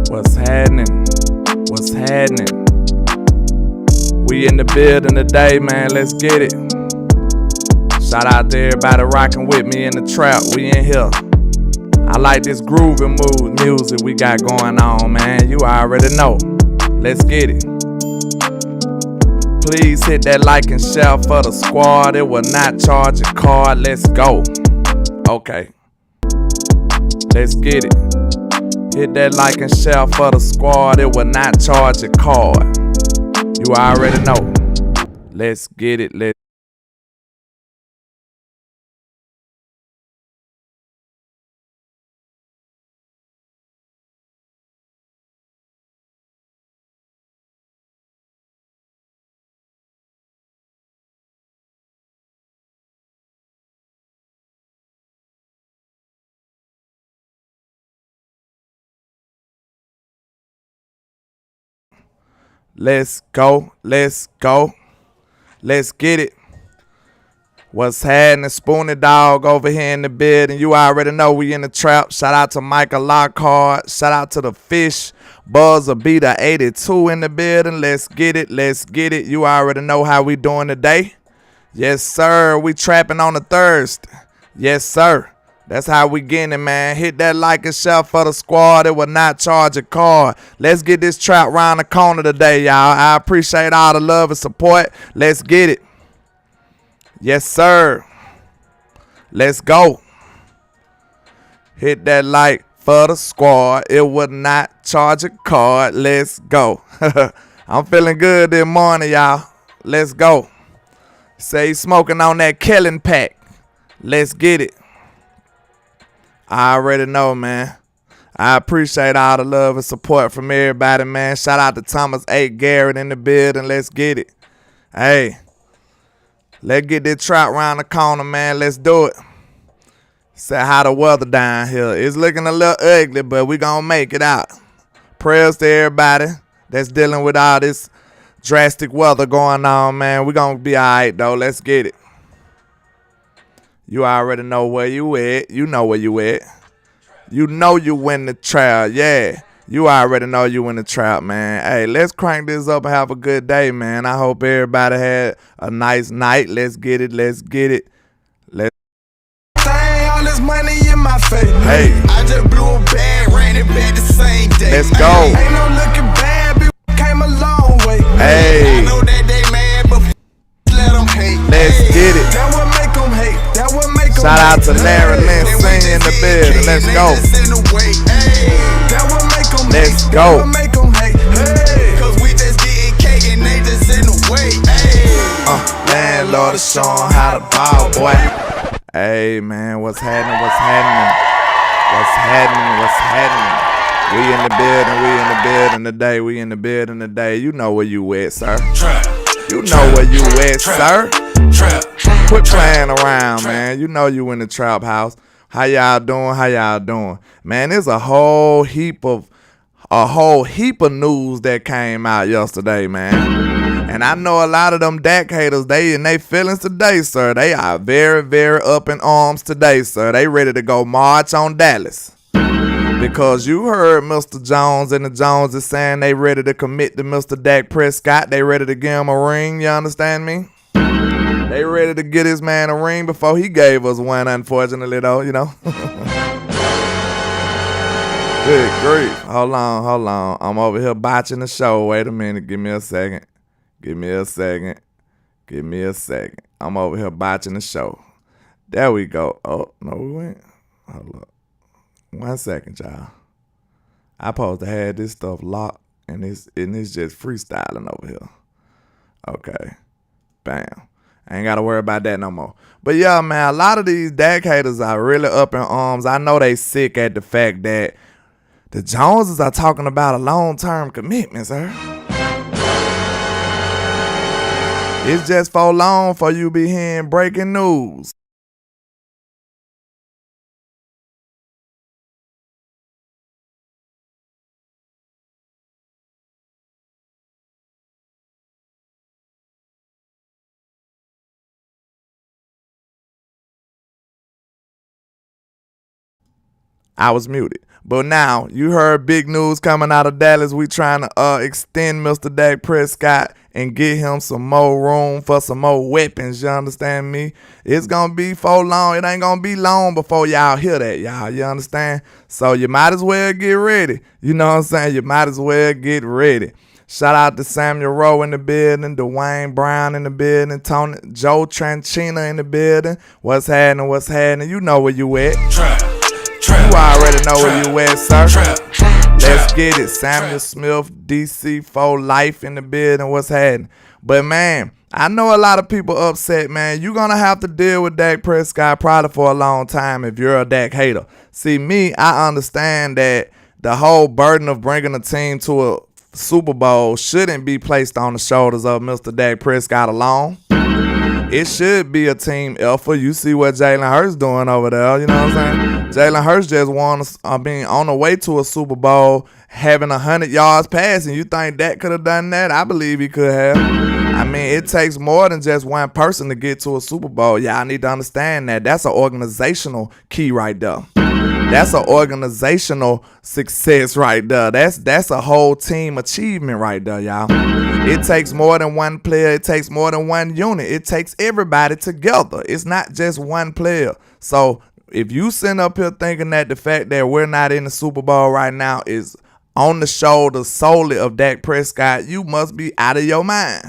What's happening? What's happening? We in the building today, man. Let's get it. Shout out to everybody rocking with me in the trap. We in here. I like this grooving music we got going on, man. You already know. Let's get it. Please hit that like and share for the squad. It will not charge a card. Let's go. Okay. Let's get it. Hit that like and share for the squad. It will not charge a card. You already know. Let's get it. Let's go. Let's go. Let's get it. What's happening? Spoonie Dog over here in the building. You already know we in the trap. Shout out to Michael Lockhart. Shout out to the Fish. Buzzer Beater 82 in the building. Let's get it. Let's get it. You already know how we doing today. Yes, sir. We trapping on a Thursday. Yes, sir. That's how we getting it, man. Hit that like and share for the squad. It will not charge a card. Let's get this trap round the corner today, y'all. I appreciate all the love and support. Let's get it. Yes, sir. Let's go. Hit that like for the squad. It will not charge a card. Let's go. I'm feeling good this morning, y'all. Let's go. Say smoking on that Kellen pack. Let's get it. I already know, man. I appreciate all the love and support from everybody, man. Shout out to Thomas A. Garrett in the building. Let's get it. Hey, let's get this trap round the corner, man. Let's do it. Say how the weather down here. It's looking a little ugly, but we gonna make it out. Prayers to everybody that's dealing with all this drastic weather going on, man. We gonna be all right, though. Let's get it. You already know where you at. You know where you at. You know you win the trap. Yeah. You already know you win the trap, man. Hey, let's crank this up and have a good day, man. I hope everybody had a nice night. Let's get it. Let's get it. Let's. All this money in my face. Hey. I just blew a bag, ran it back the same day. Let's go. Ain't no looking bad, bitch, came a long way. Hey. I know that they mad, but let them hate. Let's get it. That what make them hate. That what make them Shout out hate. to Larry Lynn singing in the building. Let's go. That what make them Let's hate. go. That what make them hate. Hey. Cause we just getting cake and they just in the way. Landlord is showing how to ball, boy. Hey, man, what's happening? What's happening? What's happening? What's happening? We in the building. We in the building today. We in the building today. You know where you at, sir. You know where you at, sir. Quit playing around, man. You know you in the trap house. How y'all doing? How y'all doing? Man, there's a whole heap of news that came out yesterday, man. And I know a lot of them Dak haters, they in their feelings today, sir. They are very, very up in arms today, sir. They ready to go march on Dallas. Because you heard Mr. Jones and the Joneses saying they ready to commit to Mr. Dak Prescott. They ready to give him a ring, you understand me? They ready to get this man a ring before he gave us one, unfortunately, though, you know. Good grief. Hold on. I'm over here botching the show. Wait a minute. Give me a second. I'm over here botching the show. There we go. Oh, no, we went. Hold up. 1 second, y'all. I supposed to have this stuff locked, and it's just freestyling over here. Okay. Bam. I ain't got to worry about that no more. But yeah, man, a lot of these Dak haters are really up in arms. I know they sick at the fact that the Joneses are talking about a long-term commitment, sir. It's just for long for you be hearing breaking news. I was muted. But now, you heard big news coming out of Dallas. We trying to extend Mr. Dak Prescott and get him some more room for some more weapons. You understand me? It's going to be for long. It ain't going to be long before y'all hear that, y'all. You understand? So you might as well get ready. You know what I'm saying? You might as well get ready. Shout out to Samuel Rowe in the building, Dwayne Brown in the building, Joe Tranchina in the building. What's happening? You know where you at. You already know where you at, sir. Let's get it. Samuel Smith, DC for life in the building. What's happening? But, man, I know a lot of people upset, man. You're going to have to deal with Dak Prescott probably for a long time if you're a Dak hater. See, me, I understand that the whole burden of bringing a team to a Super Bowl shouldn't be placed on the shoulders of Mr. Dak Prescott alone. It should be a team effort. You see what Jalen Hurts doing over there. You know what I'm saying? Jalen Hurts just won, on the way to a Super Bowl, having 100 yards passing. You think Dak could have done that? I believe he could have. I mean, it takes more than just one person to get to a Super Bowl. Y'all need to understand that. That's an organizational key right there. That's an organizational success right there. That's a whole team achievement right there, y'all. It takes more than one player. It takes more than one unit. It takes everybody together. It's not just one player. So if you sitting up here thinking that the fact that we're not in the Super Bowl right now is on the shoulders solely of Dak Prescott, you must be out of your mind.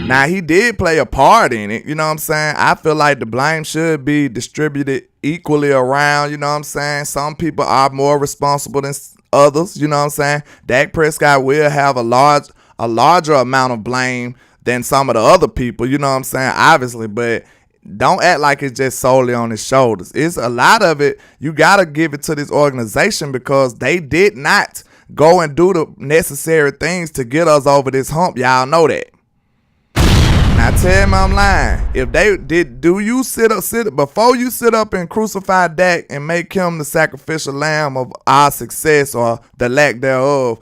Now, he did play a part in it, you know what I'm saying? I feel like the blame should be distributed equally around, you know what I'm saying? Some people are more responsible than others, you know what I'm saying? Dak Prescott will have a larger amount of blame than some of the other people, you know what I'm saying? Obviously, but don't act like it's just solely on his shoulders. It's a lot of it. You got to give it to this organization because they did not go and do the necessary things to get us over this hump. Y'all know that. Now tell me I'm lying. If they did, before you sit up and crucify Dak and make him the sacrificial lamb of our success or the lack thereof,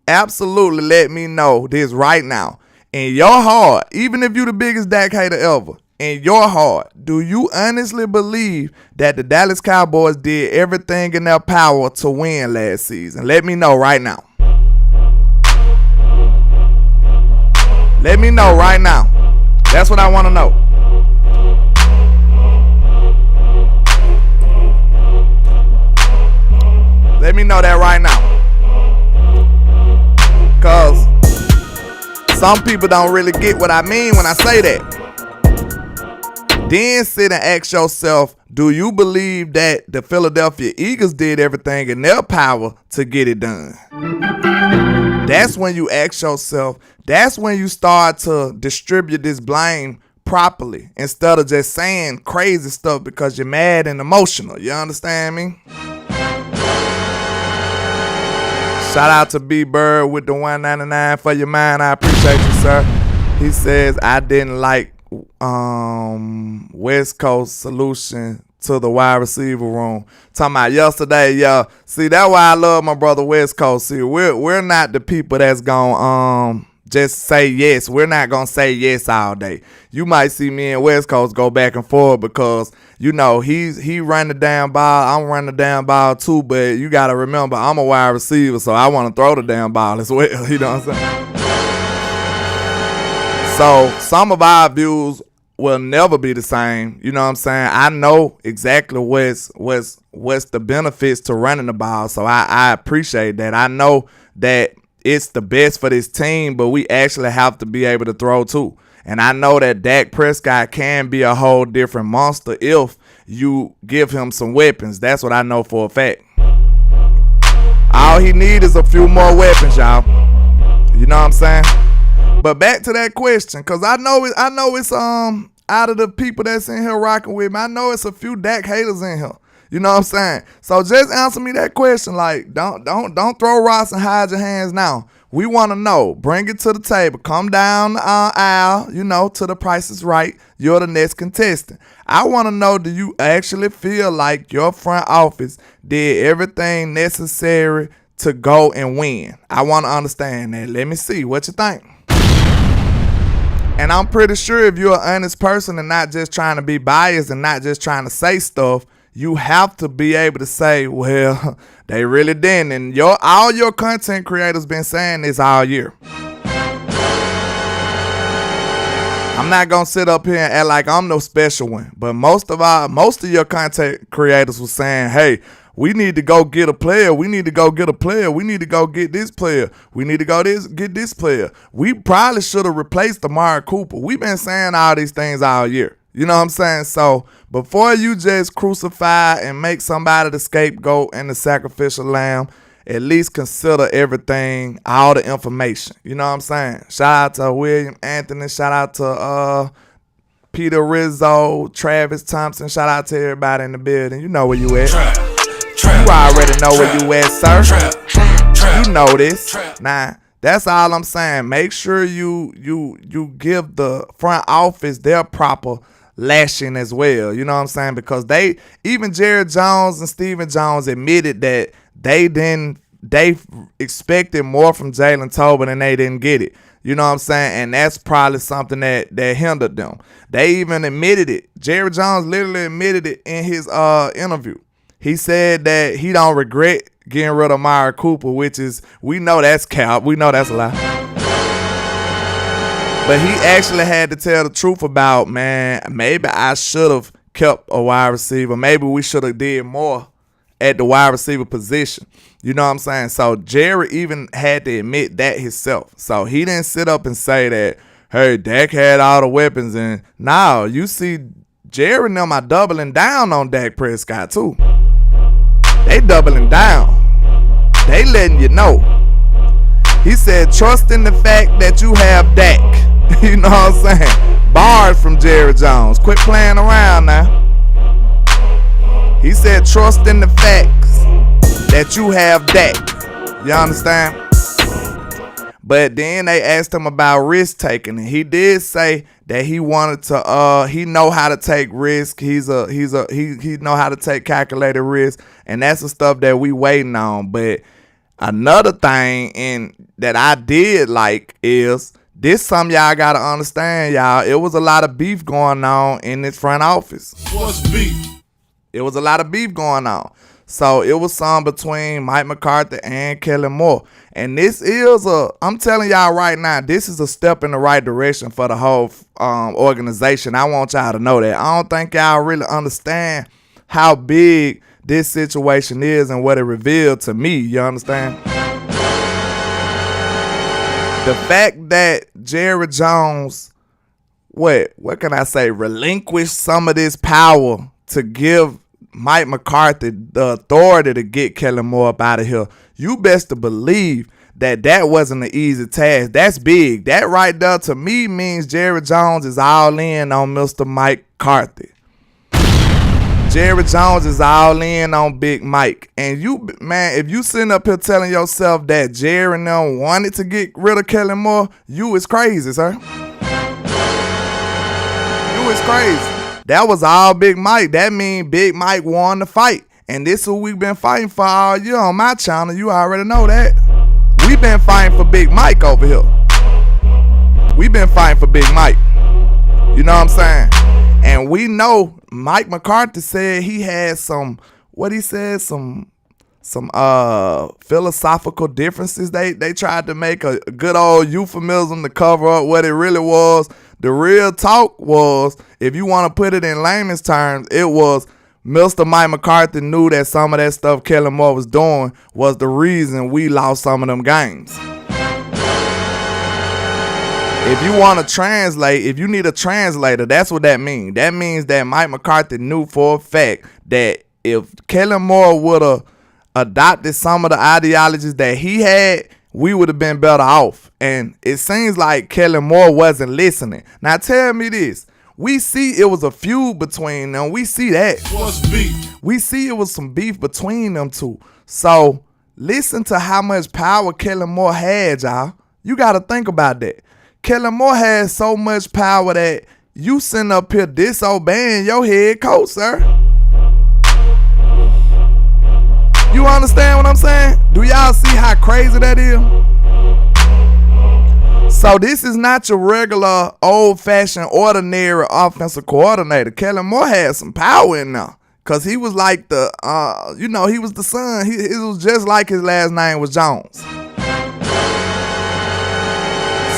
absolutely let me know this right now. In your heart, even if you the biggest Dak hater ever, in your heart, do you honestly believe that the Dallas Cowboys did everything in their power to win last season? Let me know right now. Let me know right now. That's what I want to know. Let me know that right now. Because some people don't really get what I mean when I say that. Then sit and ask yourself, do you believe that the Philadelphia Eagles did everything in their power to get it done? That's when you ask yourself, that's when you start to distribute this blame properly instead of just saying crazy stuff because you're mad and emotional. You understand me? Shout out to B-Bird with the $1.99 for your mind. I appreciate you, sir. He says, I didn't like West Coast solution to the wide receiver room. Talking about yesterday, y'all. See, that's why I love my brother West Coast. See, we're not the people that's gonna just say yes. We're not gonna say yes all day. You might see me and West Coast go back and forth because, you know, he run the damn ball, I'm running the damn ball too, but you gotta remember I'm a wide receiver, so I wanna throw the damn ball as well. You know what I'm saying? So some of our views will never be the same. You know what I'm saying? I know exactly what's the benefits to running the ball. So I appreciate that. I know that it's the best for this team, but we actually have to be able to throw too. And I know that Dak Prescott can be a whole different monster if you give him some weapons. That's what I know for a fact. All he needs is a few more weapons, y'all. You know what I'm saying? But back to that question, because I know it's out of the people that's in here rocking with me, I know it's a few Dak haters in here. You know what I'm saying? So just answer me that question. Like, don't throw rocks and hide your hands now. We want to know. Bring it to the table. Come down the aisle, you know, to the Price is Right. You're the next contestant. I want to know, do you actually feel like your front office did everything necessary to go and win? I want to understand that. Let me see what you think. And I'm pretty sure if you're an honest person and not just trying to be biased and not just trying to say stuff, you have to be able to say, well, they really didn't. And all your content creators been saying this all year. I'm not gonna sit up here and act like I'm no special one, but most of your content creators was saying, hey, we need to go get a player. We need to go get a player. We need to go get this player. We need to go get this player. We probably should have replaced Amari Cooper. We've been saying all these things all year. You know what I'm saying? So before you just crucify and make somebody the scapegoat and the sacrificial lamb, at least consider everything, all the information. You know what I'm saying? Shout out to William Anthony. Shout out to Peter Rizzo, Travis Thompson. Shout out to everybody in the building. You know where you at. You already know where you at, sir. You know this. Nah, that's all I'm saying. Make sure you give the front office their proper lashing as well. You know what I'm saying? Because even Jerry Jones and Stephen Jones admitted that they expected more from Jalen Tobin and they didn't get it. You know what I'm saying? And that's probably something that hindered them. They even admitted it. Jerry Jones literally admitted it in his interview. He said that he don't regret getting rid of Amari Cooper, which is, we know that's cap. We know that's a lie. But he actually had to tell the truth about, man, maybe I should have kept a wide receiver. Maybe we should have did more at the wide receiver position. You know what I'm saying? So Jerry even had to admit that himself. So he didn't sit up and say that, hey, Dak had all the weapons. And now you see Jerry and them are doubling down on Dak Prescott too. They doubling down. They letting you know. He said, trust in the fact that you have Dak. You know what I'm saying? Bars from Jerry Jones. Quit playing around now. He said, trust in the facts that you have Dak. You understand? But then they asked him about risk taking, and he did say that he wanted to. He know how to take risk. He know how to take calculated risk, and that's the stuff that we waiting on. But another thing that I did like is this. Something y'all gotta understand, y'all. It was a lot of beef going on in this front office. What's beef? It was a lot of beef going on. So it was some between Mike McCarthy and Kellen Moore. And this is I'm telling y'all right now, this is a step in the right direction for the whole organization. I want y'all to know that. I don't think y'all really understand how big this situation is and what it revealed to me. You understand? The fact that Jerry Jones, what can I say, relinquished some of this power to give Mike McCarthy the authority to get Kellen Moore up out of here, you best to believe that wasn't an easy task. That's big. That right there to me means Jerry Jones is all in on Mr. Mike McCarthy. Jerry Jones is all in on Big Mike. And you, man, if you sitting up here telling yourself that Jerry and them wanted to get rid of Kellen Moore, you is crazy, sir. You is crazy. That was all Big Mike. That means Big Mike won the fight. And this is who we've been fighting for all year on my channel. You already know that. We've been fighting for Big Mike over here. We've been fighting for Big Mike. You know what I'm saying? And we know Mike McCarthy said he had some philosophical differences. They tried to make a good old euphemism to cover up what it really was. The real talk was, if you want to put it in layman's terms, it was Mr. Mike McCarthy knew that some of that stuff Kellen Moore was doing was the reason we lost some of them games. If you want to translate, if you need a translator, that's what that means. That means that Mike McCarthy knew for a fact that if Kellen Moore would have adopted some of the ideologies that he had, we would have been better off. And it seems like Kellen Moore wasn't listening. Now tell me this. We see it was a feud between them. We see that. What's beef? We see it was some beef between them two. So listen to how much power Kellen Moore had, y'all. You got to think about that. Kellen Moore has so much power that you sitting up here disobeying your head coach, sir. You understand what I'm saying? Do y'all see how crazy that is? So this is not your regular old-fashioned ordinary offensive coordinator. Kellen Moore had some power in there. Because he was like the, he was the son. It was just like his last name was Jones.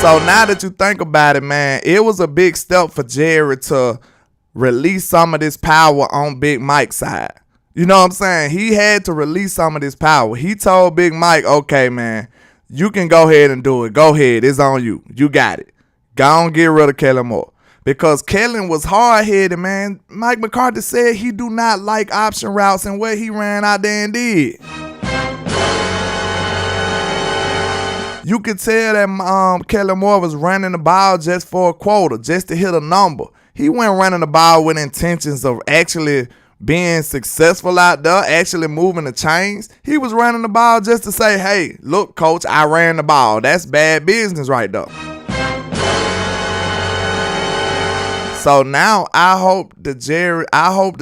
So now that you think about it, man, it was a big step for Jerry to release some of this power on Big Mike's side. You know what I'm saying? He had to release some of this power. He told Big Mike, okay, man, you can go ahead and do it. Go ahead. It's on you. You got it. Go on, get rid of Kellen Moore. Because Kellen was hard-headed, man. Mike McCarthy said he do not like option routes and what he ran out there and did. You could tell that Kellen Moore was running the ball just for a quota, just to hit a number. He wasn't running the ball with intentions of actually being successful out there, actually moving the chains. He was running the ball just to say, hey, look, coach, I ran the ball. That's bad business right there. So now I hope the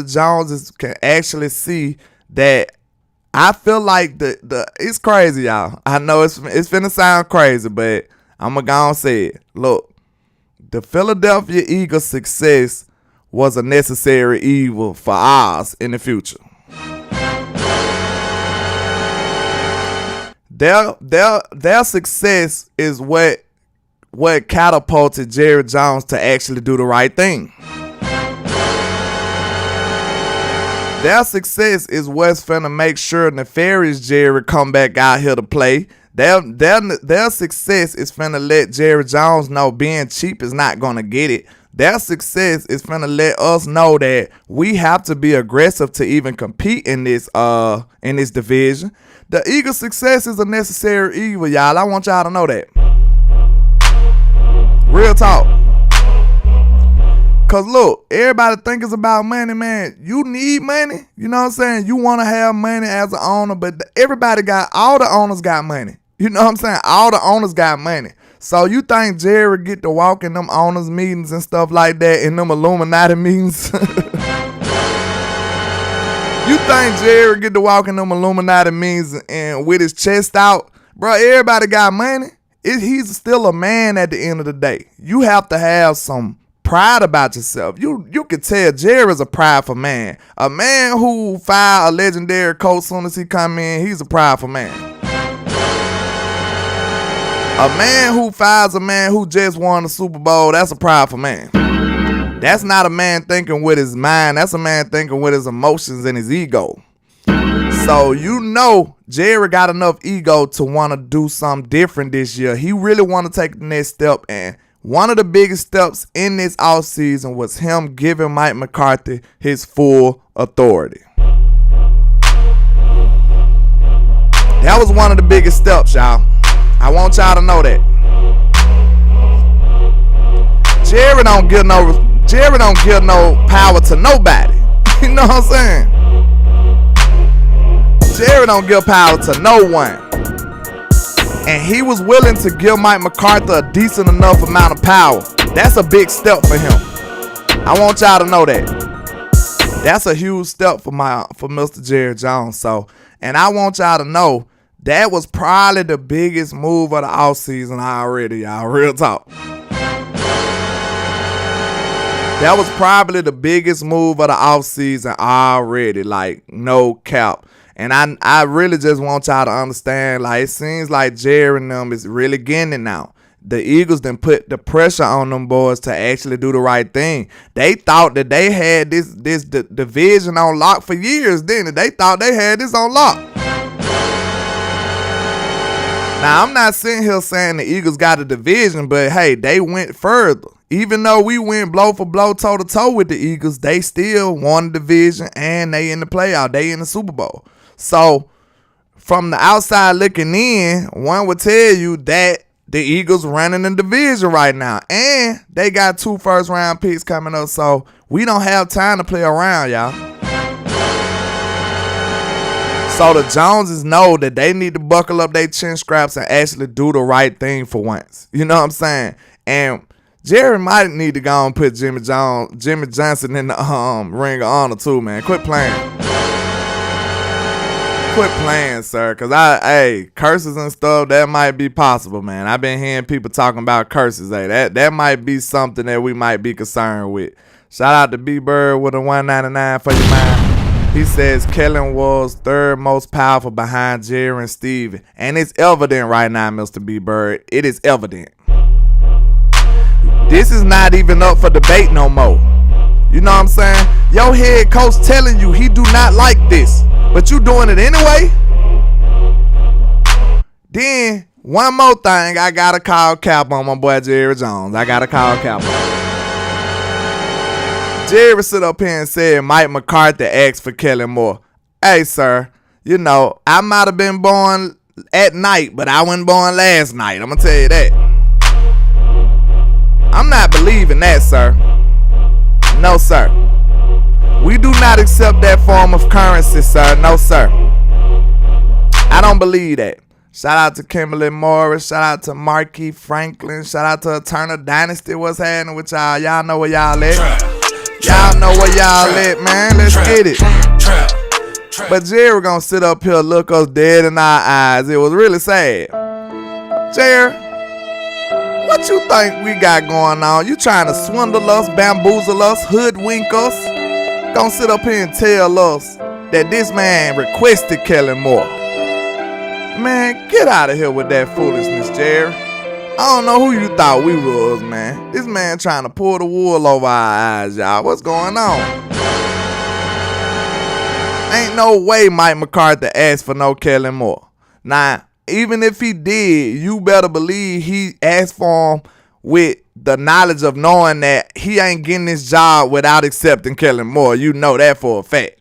Joneses can actually see that. I feel like it's crazy, y'all. I know it's finna sound crazy, but I'm going to go and say it. Look, the Philadelphia Eagles' success was a necessary evil for ours in the future. Their success is what catapulted Jerry Jones to actually do the right thing. Their success is what's finna make sure nefarious Jerry come back out here to play. Their success is finna let Jerry Jones know being cheap is not gonna get it. Their success is finna let us know that we have to be aggressive to even compete in this division. The Eagles' success is a necessary evil, y'all. I want y'all to know that. Real talk. Cause look, everybody think it's about money, man. You need money. You know what I'm saying? You want to have money as an owner, but all the owners got money. You know what I'm saying? All the owners got money. So you think Jerry get to walk in them owners meetings and stuff like that, in them Illuminati meetings? You think Jerry get to walk in them Illuminati meetings and with his chest out? Bro, everybody got money. He's still a man at the end of the day. You have to have some pride about yourself. You can tell Jerry's a prideful man. A man who fire a legendary coach soon as he come in, he's a prideful man. A man who fires a man who just won the Super Bowl, that's a prideful man. That's not a man thinking with his mind. That's a man thinking with his emotions and his ego. So you know Jerry got enough ego to want to do something different this year. He really want to take the next step, and one of the biggest steps in this offseason was him giving Mike McCarthy his full authority. That was one of the biggest steps, y'all. I want y'all to know that. Jerry don't give no power to nobody. You know what I'm saying? Jerry don't give power to no one. And he was willing to give Mike McCarthy a decent enough amount of power. That's a big step for him. I want y'all to know that. That's a huge step for Mr. Jerry Jones. So, and I want y'all to know that was probably the biggest move of the offseason already, y'all. Real talk. That was probably the biggest move of the offseason already. Like, no cap. And I really just want y'all to understand, like, it seems like Jerry and them is really getting it now. The Eagles done put the pressure on them boys to actually do the right thing. They thought that they had this division on lock for years, didn't they? They thought they had this on lock. Now, I'm not sitting here saying the Eagles got a division, but, hey, they went further. Even though we went blow for blow, toe-to-toe with the Eagles, they still won the division, and they in the playoff. They in the Super Bowl. So, from the outside looking in, one would tell you that the Eagles running the division right now. And they got 2 first-round picks coming up, so we don't have time to play around, y'all. So the Joneses know that they need to buckle up their chin straps and actually do the right thing for once. You know what I'm saying? And Jerry might need to go and put Jimmy Johnson in the Ring of Honor too, man. Quit playing. Quit playing, sir, because curses and stuff, that might be possible, man. I've been hearing people talking about curses. Hey, that might be something that we might be concerned with. Shout out to B-Bird with a $1.99 for your mind. He says Kellen was third most powerful behind Jerry and Stevie. And it's evident right now, Mr. B-Bird. It is evident. This is not even up for debate no more. You know what I'm saying? Your head coach telling you he do not like this, but you doing it anyway? Then, one more thing, I gotta call Cap on my boy Jerry Jones. I gotta call Cap on. Jerry sit up here and said Mike McCarthy asked for Kellen Moore. Hey, sir, you know, I might have been born at night, but I wasn't born last night. I'm gonna tell you that. I'm not believing that, sir. No, sir. We do not accept that form of currency, sir. No, sir. I don't believe that. Shout out to Kimberly Morris. Shout out to Marquis Franklin. Shout out to Eternal Dynasty. What's happening with y'all? Y'all know where y'all at. Y'all know where y'all at, man. Let's get it. But Jerry gonna sit up here, look us dead in our eyes. It was really sad. Jerry, what you think we got going on? You trying to swindle us, bamboozle us, hoodwink us? Gonna sit up here and tell us that this man requested Kellen Moore. Man, get out of here with that foolishness, Jerry. I don't know who you thought we was, man. This man trying to pull the wool over our eyes, y'all. What's going on? Ain't no way Mike McCarthy asked for no Kellen Moore. Now, even if he did, you better believe he asked for him with the knowledge of knowing that he ain't getting this job without accepting Kellen Moore. You know that for a fact.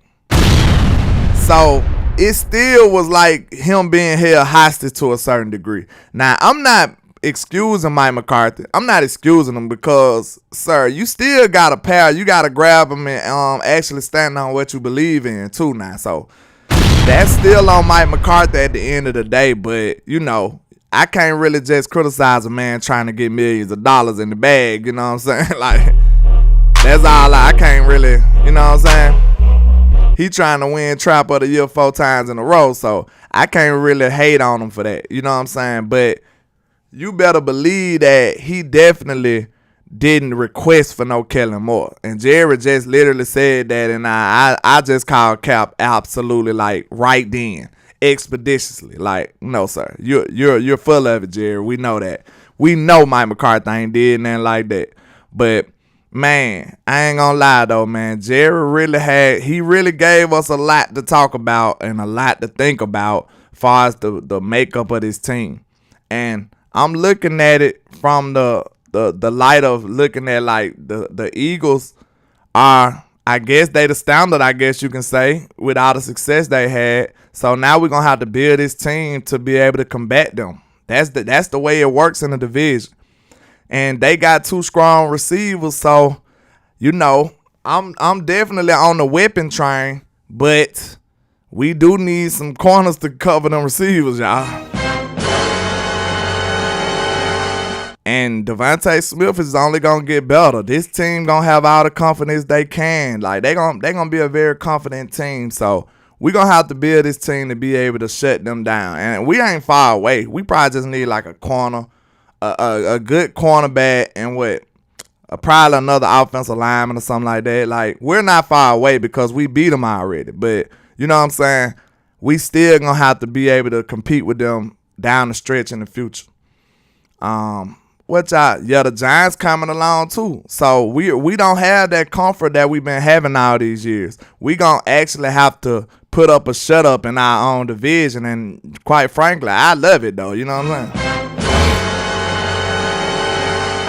So it still was like him being held hostage to a certain degree. Now, I'm not excusing Mike McCarthy. I'm not excusing him because, sir, you still got a power. You got to grab him and actually stand on what you believe in too now. So that's still on Mike McCarthy at the end of the day. But, you know, I can't really just criticize a man trying to get millions of dollars in the bag. You know what I'm saying? Like, that's all I can't really, you know what I'm saying? He trying to win Trap of the Year 4 times in a row. So I can't really hate on him for that. You know what I'm saying? But you better believe that he definitely didn't request for no Kellen Moore. And Jerry just literally said that, and I just called Cap absolutely like right then, expeditiously. Like, no, sir, you're full of it, Jerry. We know that. We know Mike McCarthy ain't did nothing like that. But man, I ain't gonna lie though, man. Jerry really gave us a lot to talk about and a lot to think about as far as the makeup of this team. And I'm looking at it from the light of looking at like the Eagles are, I guess they the standard, I guess you can say, with all the success they had. So now we're gonna have to build this team to be able to combat them. That's the way it works in the division. And they got 2 strong receivers, so you know, I'm definitely on the weapon train, but we do need some corners to cover them receivers, y'all. And Devontae Smith is only gonna get better. This team gonna have all the confidence they can. Like they gonna be a very confident team. So we gonna have to build this team to be able to shut them down. And we ain't far away. We probably just need like a corner, a good cornerback, and probably another offensive lineman or something like that. Like we're not far away because we beat them already. But you know what I'm saying? We still gonna have to be able to compete with them down the stretch in the future. The Giants coming along too. So we don't have that comfort that we've been having all these years. We gonna actually have to put up a shut up in our own division, and quite frankly, I love it though. You know what I'm saying?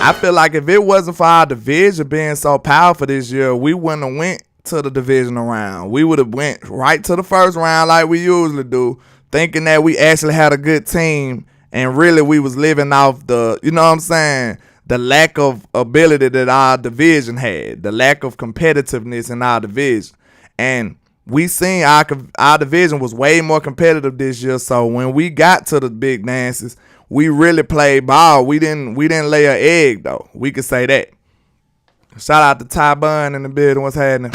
I feel like if it wasn't for our division being so powerful this year, we wouldn't have went to the divisional round. We would have went right to the first round like we usually do, thinking that we actually had a good team. And really, we was living off the, you know what I'm saying, the lack of ability that our division had, the lack of competitiveness in our division. And we seen our division was way more competitive this year. So when we got to the big dances, we really played ball. We didn't lay an egg, though. We could say that. Shout out to Ty Bun in the building. What's happening?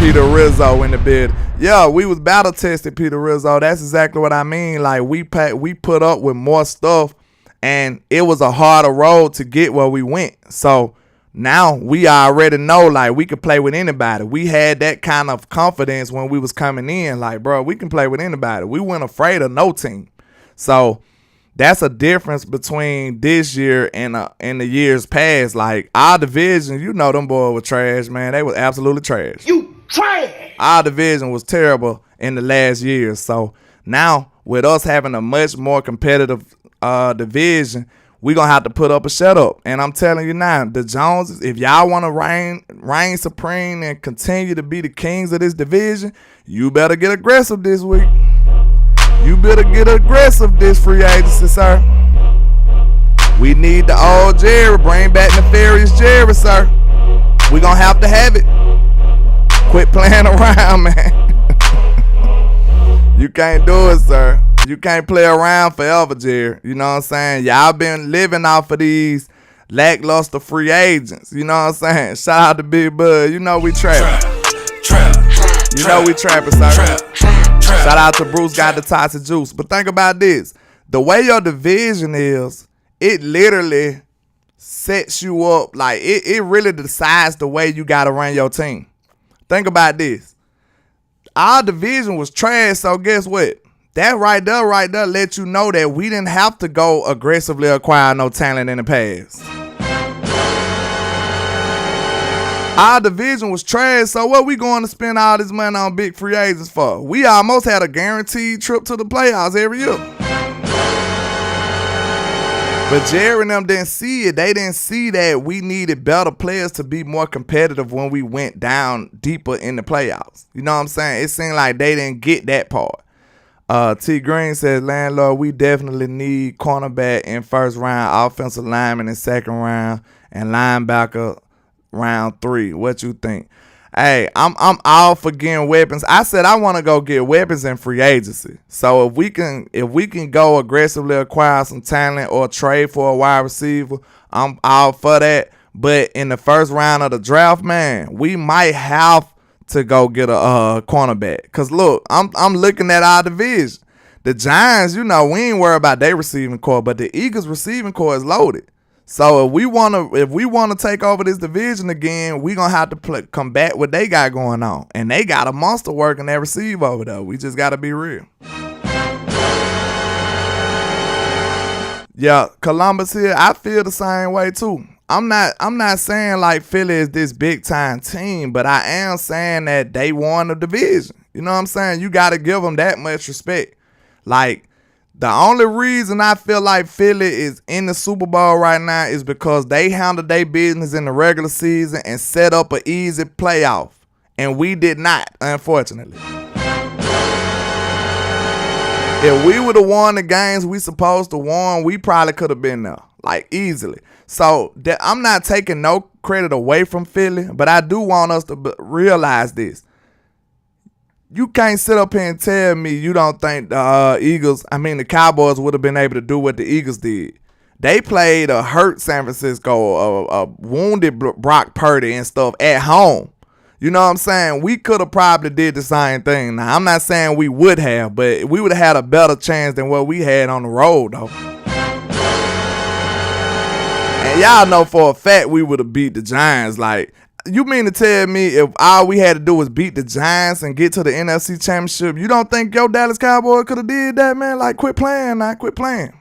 Peter Rizzo in the bid. Yeah, we was battle tested, Peter Rizzo. That's exactly what I mean. Like we put up with more stuff, and it was a harder road to get where we went. So now we already know, like, we could play with anybody. We had that kind of confidence when we was coming in. Like, bro, we can play with anybody. We weren't afraid of no team. So that's a difference between this year and the years past. Like, our division, you know, them boys were trash, man. They was absolutely trash. You trash! Our division was terrible in the last year. So now, with us having a much more competitive division, we're going to have to put up a shut up. And I'm telling you now, the Joneses, if y'all want to reign supreme and continue to be the kings of this division, you better get aggressive this week. You better get aggressive this free agency, sir. We need the old Jerry. Bring back nefarious Jerry, sir. We're going to have it. Quit playing around, man. You can't do it, sir. You can't play around forever, Jerry. You know what I'm saying? Y'all been living off of these lackluster free agents. You know what I'm saying? Shout out to Big Bud. You know we trapping. You know we trapping, sir. Shout out to Bruce got the toxic juice. But think about this. The way your division is, it literally sets you up. Like, it really decides the way you got to run your team. Think about this. Our division was trash, so guess what? That right there let you know that we didn't have to go aggressively acquire no talent in the past. Our division was trash, so what we going to spend all this money on big free agents for? We almost had a guaranteed trip to the playoffs every year. But Jerry and them didn't see it. They didn't see that we needed better players to be more competitive when we went down deeper in the playoffs. You know what I'm saying? It seemed like they didn't get that part. T. Green says, landlord, we definitely need cornerback in first round, offensive lineman in second round, and linebacker round 3. What you think? Hey, I'm all for getting weapons. I said I want to go get weapons in free agency. So if we can go aggressively acquire some talent or trade for a wide receiver, I'm all for that. But in the first round of the draft, man, we might have to go get a cornerback. Cause look, I'm looking at our division. The Giants, you know, we ain't worried about their receiving core, but the Eagles receiving core is loaded. So if we wanna take over this division again, we gonna have to combat what they got going on, and they got a monster working that receiver over there. We just gotta be real. Yeah, Columbus here. I feel the same way too. I'm not saying like Philly is this big time team, but I am saying that they won the division. You know what I'm saying? You got to give them that much respect. Like, the only reason I feel like Philly is in the Super Bowl right now is because they handled their business in the regular season and set up an easy playoff. And we did not, unfortunately. If we would have won the games we supposed to won, we probably could have been there, like, easily. So I'm not taking no credit away from Philly, but I do want us to realize this. You can't sit up here and tell me you don't think the Cowboys would have been able to do what the Eagles did. They played a hurt San Francisco, a wounded Brock Purdy and stuff at home. You know what I'm saying? We could have probably did the same thing. Now, I'm not saying we would have, but we would have had a better chance than what we had on the road, though. And y'all know for a fact we would have beat the Giants. Like, you mean to tell me if all we had to do was beat the Giants and get to the NFC Championship, you don't think your Dallas Cowboys could have did that, man? Like, quit playing now. Quit playing.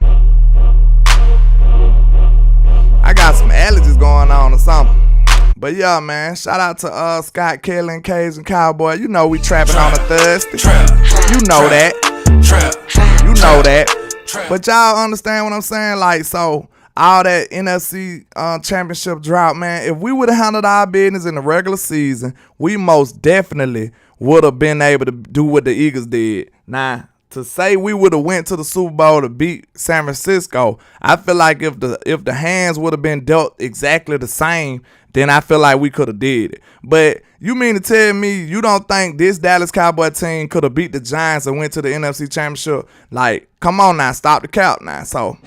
I got some allergies going on or something. But yeah, man, shout out to Scott Kellens, Cajun Cowboy. You know we trapping on a Thursday. You know that. You know that. But y'all understand what I'm saying? Like, so all that NFC championship drought, man, if we would have handled our business in the regular season, we most definitely would have been able to do what the Eagles did. Now, to say we would have went to the Super Bowl to beat San Francisco, I feel like if the hands would have been dealt exactly the same, then I feel like we could have did it. But you mean to tell me you don't think this Dallas Cowboy team could have beat the Giants and went to the NFC Championship? Like, come on now, stop the count now. So,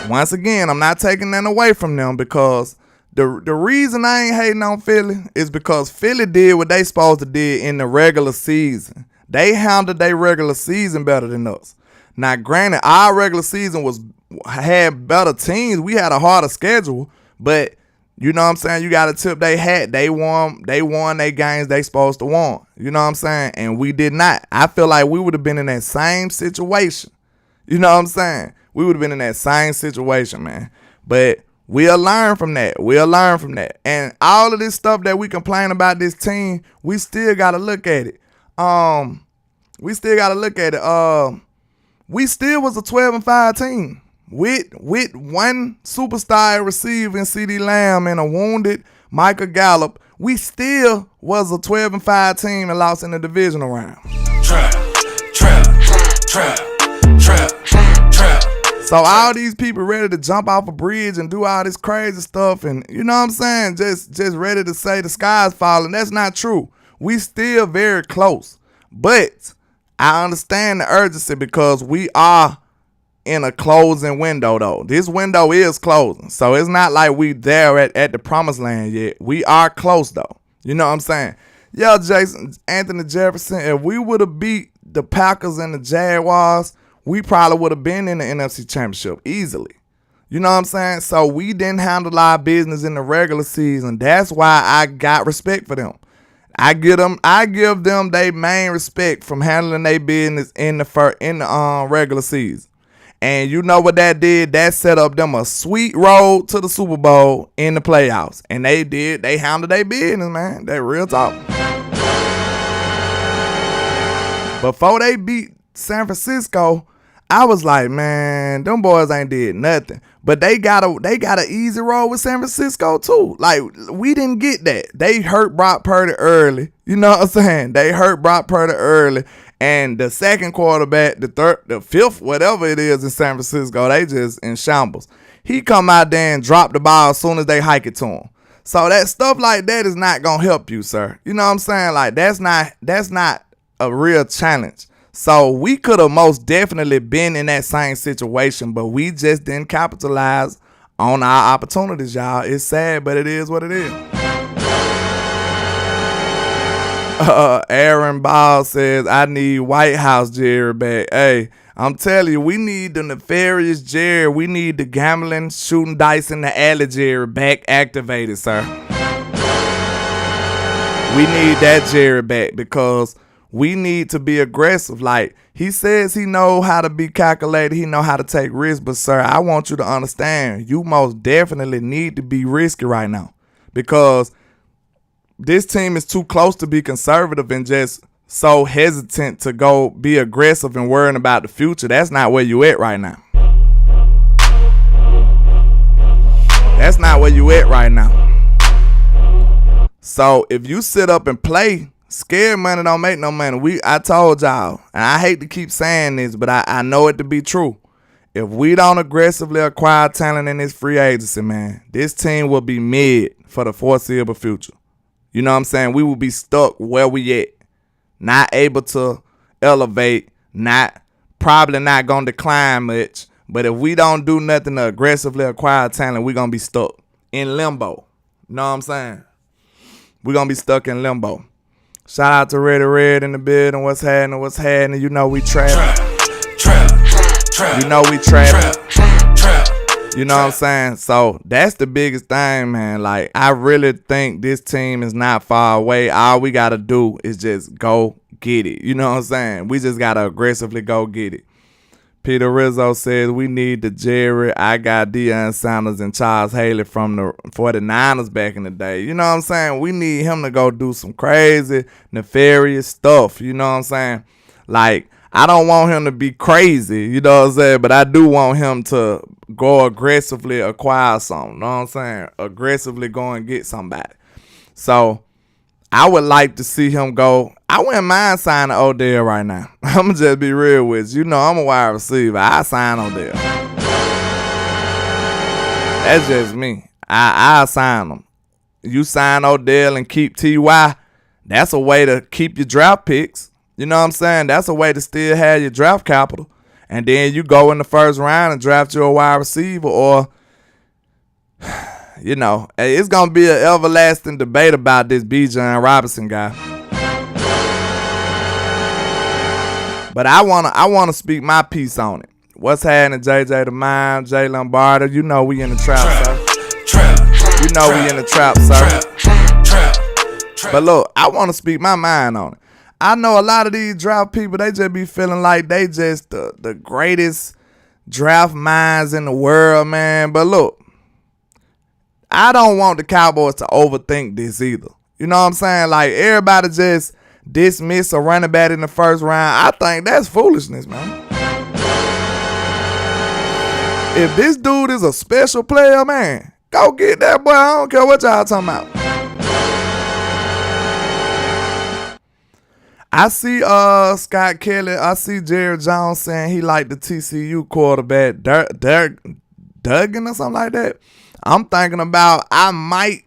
once again, I'm not taking that away from them because The reason I ain't hating on Philly is because Philly did what they supposed to do in the regular season. They handled their regular season better than us. Now, granted, our regular season had better teams. We had a harder schedule, but you know what I'm saying? You got to tip they hat. They won their games they supposed to win. You know what I'm saying? And we did not. I feel like we would have been in that same situation. You know what I'm saying? We would have been in that same situation, man. But we'll learn from that. And all of this stuff that we complain about this team, we still got to look at it. We still was a 12-5 team. With one superstar receiver in CD Lamb and a wounded Michael Gallup, we still was a 12-5 team and lost in the divisional round. Trap. So all these people ready to jump off a bridge and do all this crazy stuff, and you know what I'm saying, just ready to say the sky's falling. That's not true. We still very close, but I understand the urgency because we are in a closing window, though. This window is closing. So it's not like we there at the promised land yet. We are close, though. You know what I'm saying? Yeah, Anthony Jefferson, if we would have beat the Packers and the Jaguars, we probably would have been in the NFC Championship easily. You know what I'm saying? So we didn't handle our business in the regular season. That's why I got respect for them. I give them their main respect from handling their business in the regular season. And you know what that did? That set up them a sweet road to the Super Bowl in the playoffs. And they did. They handled their business, man. They real talk. Before they beat San Francisco, I was like, man, them boys ain't did nothing. But they got an easy road with San Francisco too. Like, we didn't get that. They hurt Brock Purdy early. You know what I'm saying? They hurt Brock Purdy early. And the second quarterback, the fifth, whatever it is in San Francisco, they just in shambles. He come out there and drop the ball as soon as they hike it to him. So that stuff like that is not gonna help you, sir. You know what I'm saying? Like, that's not a real challenge. So we could have most definitely been in that same situation, but we just didn't capitalize on our opportunities, y'all. It's sad, but it is what it is. Aaron Ball says, I need White House Jerry back. Hey, I'm telling you, we need the nefarious Jerry. We need the gambling, shooting dice in the alley Jerry back activated, sir. We need that Jerry back because we need to be aggressive. Like, he says he know how to be calculated. He know how to take risks. But, sir, I want you to understand, you most definitely need to be risky right now because this team is too close to be conservative and just so hesitant to go be aggressive and worrying about the future. That's not where you at right now. That's not where you at right now. So if you sit up and play, scared money don't make no money. I told y'all, and I hate to keep saying this, but I know it to be true. If we don't aggressively acquire talent in this free agency, man, this team will be mid for the foreseeable future. You know what I'm saying? We will be stuck where we at. Not able to elevate, probably not going to decline much. But if we don't do nothing to aggressively acquire talent, we're going to be stuck in limbo. You know what I'm saying? We're going to be stuck in limbo. Shout out to Reddy Red in the building. What's happening? You know we trap. You know we trap. You know what I'm saying? So that's the biggest thing, man. Like, I really think this team is not far away. All we got to do is just go get it. You know what I'm saying? We just got to aggressively go get it. Peter Rizzo says we need the Jerry. I got Deion Sanders and Charles Haley from the 49ers back in the day. You know what I'm saying? We need him to go do some crazy, nefarious stuff. You know what I'm saying? Like, I don't want him to be crazy, you know what I'm saying? But I do want him to go aggressively acquire something, you know what I'm saying? Aggressively go and get somebody. So I would like to see him go. I wouldn't mind signing Odell right now. I'm going to just be real with you. You know, I'm a wide receiver. I sign Odell. That's just me. I sign him. You sign Odell and keep T.Y., that's a way to keep your draft picks. You know what I'm saying? That's a way to still have your draft capital. And then you go in the first round and draft your wide receiver, or you know, it's gonna be an everlasting debate about this Bijan Robinson guy. But I wanna speak my piece on it. What's happening, JJ the Mime, Jay Lombardo? You know we in the trap, sir. You know we in the trap, sir. But look, I want to speak my mind on it. I know a lot of these draft people, they just be feeling like they just the greatest draft minds in the world, man. But look, I don't want the Cowboys to overthink this either. You know what I'm saying? Like, everybody just dismiss a running back in the first round. I think that's foolishness, man. If this dude is a special player, man, go get that boy. I don't care what y'all talking about. I see Scott Kelly. I see Jerry Jones saying he liked the TCU quarterback, Duggan or something like that. I'm thinking about I might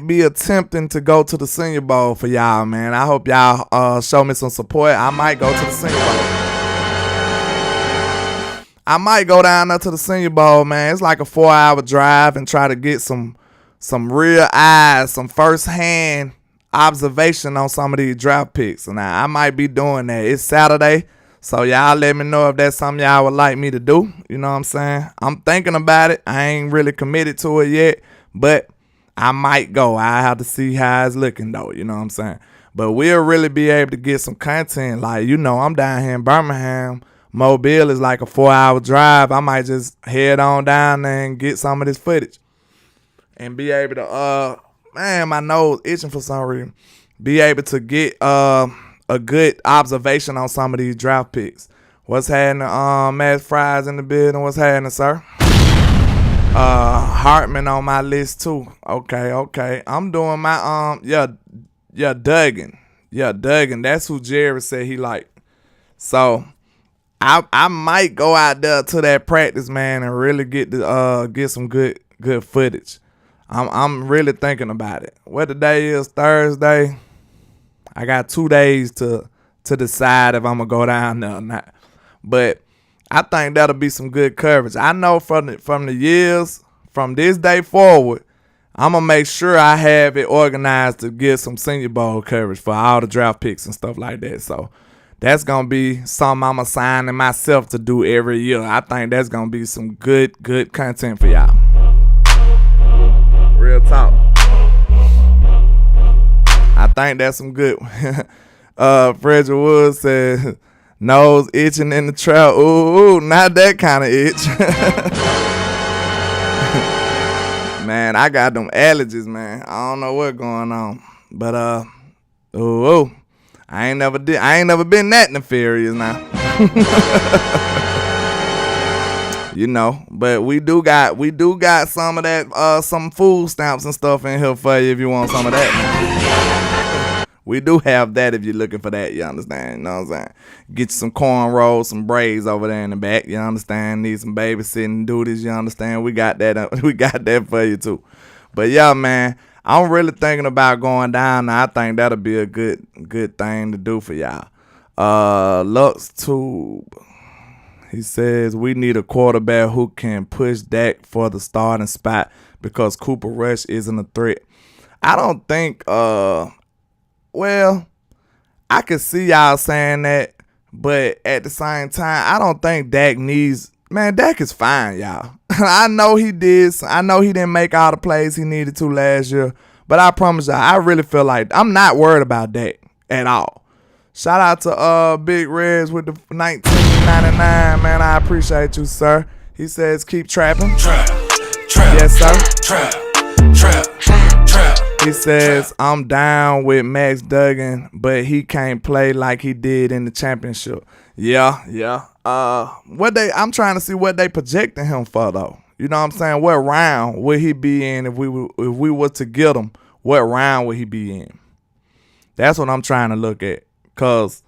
be attempting to go to the Senior Bowl for y'all, man. I hope y'all show me some support. I might go to the Senior Bowl. I might go down there to the Senior Bowl, man. It's like a 4-hour drive and try to get some real eyes, some first-hand observation on some of these draft picks. And I might be doing that. It's Saturday, so y'all let me know if that's something y'all would like me to do. You know what I'm saying? I'm thinking about it. I ain't really committed to it yet, but I might go. I have to see how it's looking, though. You know what I'm saying? But we'll really be able to get some content. Like, you know, I'm down here in Birmingham. Mobile is like a 4-hour drive. I might just head on down there and get some of this footage and be able to, man, my nose itching for some reason, be able to get a good observation on some of these draft picks. What's happening? Matt Fry's in the building. What's happening, sir? Hartman on my list too. Okay. I'm doing my Duggan. Yeah, Duggan. That's who Jerry said he liked. So I might go out there to that practice, man, and really get some good footage. I'm really thinking about it. What the day is? Thursday. I got 2 days to decide if I'm gonna go down there or not. But I think that'll be some good coverage. I know from the years from this day forward, I'm gonna make sure I have it organized to get some Senior Bowl coverage for all the draft picks and stuff like that. So that's gonna be something I'm assigning myself to do every year. I think that's gonna be some good content for y'all. Real talk. I think that's some good. Frederick Woods said, nose itching in the trap. Ooh, not that kind of itch. Man, I got them allergies, man. I don't know what's going on. But I ain't never been that nefarious now. You know, but we do got some of that, some food stamps and stuff in here for you if you want some of that. We do have that if you're looking for that, you understand? You know what I'm saying? Get you some cornrows, some braids over there in the back, you understand? Need some babysitting duties, you understand? We got that for you too. But yeah, man, I'm really thinking about going down there. I think that'll be a good thing to do for y'all. Lux Tube. He says, we need a quarterback who can push Dak for the starting spot because Cooper Rush isn't a threat. I don't think, well, I could see y'all saying that, but at the same time, I don't think Dak needs, man, Dak is fine, y'all. I know he didn't make all the plays he needed to last year, but I promise y'all, I really feel like I'm not worried about Dak at all. Shout out to Big Reds with the 1999, man. I appreciate you, sir. He says keep trapping. Trap. Yes, sir. Trap. He says I'm down with Max Duggan, but he can't play like he did in the championship. Yeah. I'm trying to see what they projecting him for though. You know what I'm saying? What round would he be in if we were to get him? What round would he be in? That's what I'm trying to look at. Because,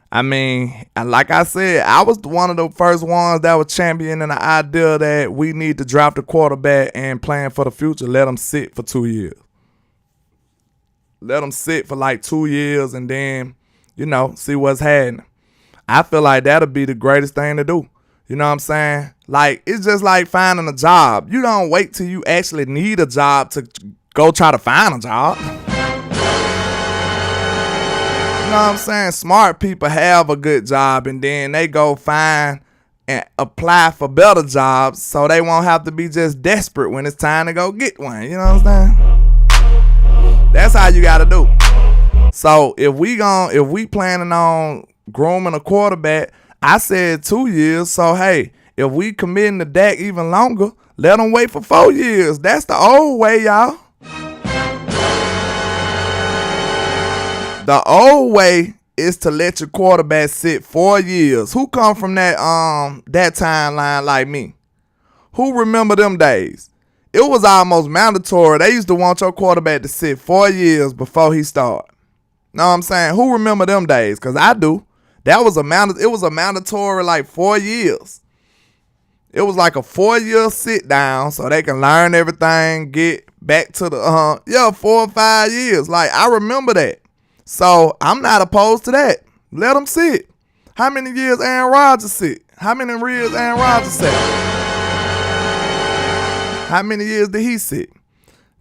I mean, like I said, I was one of the first ones that was championing the idea that we need to draft a quarterback and plan for the future. Let him sit for 2 years. Let him sit for like 2 years and then, you know, see what's happening. I feel like that'll be the greatest thing to do. You know what I'm saying? Like, it's just like finding a job. You don't wait till you actually need a job to go try to find a job. You know what I'm saying? Smart people have a good job and then they go find and apply for better jobs so they won't have to be just desperate when it's time to go get one. You know what I'm saying? That's how you gotta do. So if we planning on grooming a quarterback, I said 2 years. So hey, if we committing to Dak even longer, let them wait for 4 years. That's the old way, y'all. The old way is to let your quarterback sit 4 years. Who come from that timeline like me? Who remember them days? It was almost mandatory. They used to want your quarterback to sit 4 years before he start. Know what I'm saying? Who remember them days? Because I do. It was a mandatory like 4 years. It was like a 4-year sit down so they can learn everything, get back to the 4 or 5 years. Like, I remember that. So I'm not opposed to that. Let them sit. How many years Aaron Rodgers sit? How many years Aaron Rodgers sat? How many years did he sit?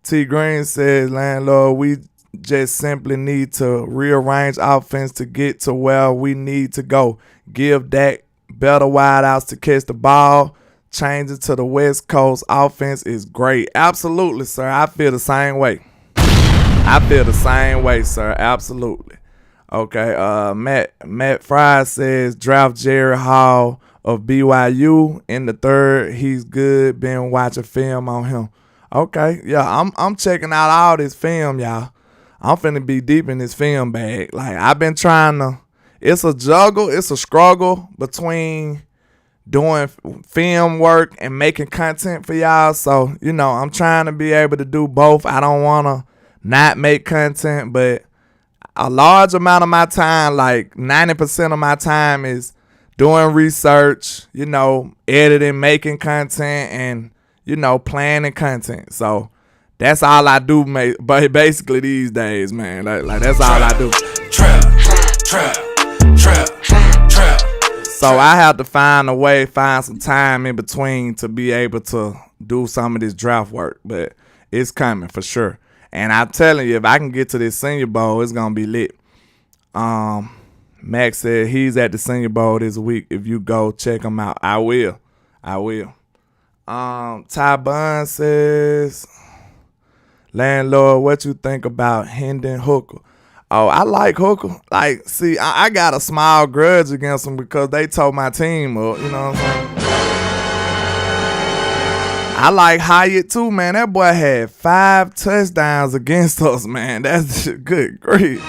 T. Green says, landlord, we just simply need to rearrange offense to get to where we need to go. Give Dak better wideouts to catch the ball. Change it to the West Coast. Offense is great. Absolutely, sir. I feel the same way. Sir. Absolutely. Okay. Matt Fry says draft Jerry Hall of BYU in the 3rd. He's good. Been watching film on him. Okay. Yeah, I'm checking out all this film, y'all. I'm finna be deep in this film bag. Like, I've been trying to. It's a juggle. It's a struggle between doing film work and making content for y'all. So, I'm trying to be able to do both. I don't want to not make content, but a large amount of my time, like 90% of my time, is doing research, editing, making content, and, planning content. So that's all I do, basically these days, man. Like that's all I do. Trap. So I have to find some time in between to be able to do some of this draft work, but it's coming for sure. And I'm telling you, if I can get to this Senior Bowl, it's going to be lit. Max said he's at the Senior Bowl this week. If you go, check him out. I will. Ty Bun says, landlord, what you think about Hendon Hooker? Oh, I like Hooker. Like, see, I got a small grudge against him because they tore my team up. You know what I'm saying? I like Hyatt too, man. That boy had 5 touchdowns against us, man. That's good grief.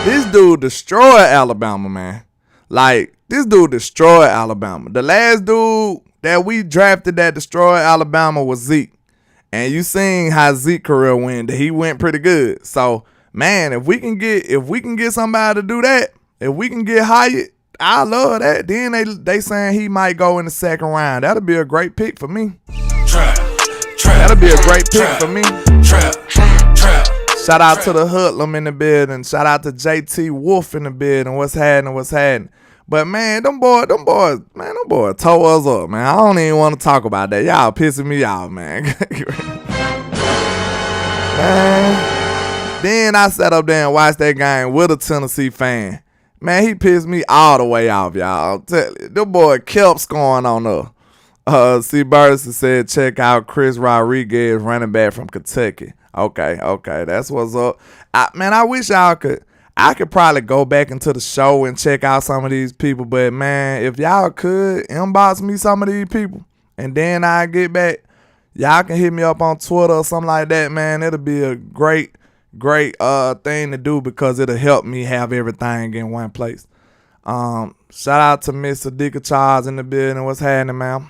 This dude destroyed Alabama, man. Like, this dude destroyed Alabama. The last dude that we drafted that destroyed Alabama was Zeke. And you seen how Zeke career went. He went pretty good. So, man, if we can get somebody to do that, if we can get Hyatt, I love that. Then they saying he might go in the 2nd round. That'll be a great pick for me. That'll be a great pick for me. Shout out to the Hoodlum in the building. Shout out to JT Wolf in the building. What's happening? But man, them boys tore us up, man. I don't even want to talk about that. Y'all pissing me off, man. Man. Then I sat up there and watched that game with a Tennessee fan. Man, he pissed me all the way off, y'all. I'm telling you, the boy kept scoring on us. C. Burson said, check out Chris Rodriguez, running back from Kentucky. Okay, that's what's up. I wish I could probably go back into the show and check out some of these people, but man, if y'all could inbox me some of these people, and then I get back, y'all can hit me up on Twitter or something like that, man. It'll be a great thing to do because it'll help me have everything in one place. Shout out to Mr. Dicka Charles in the building. What's happening, man?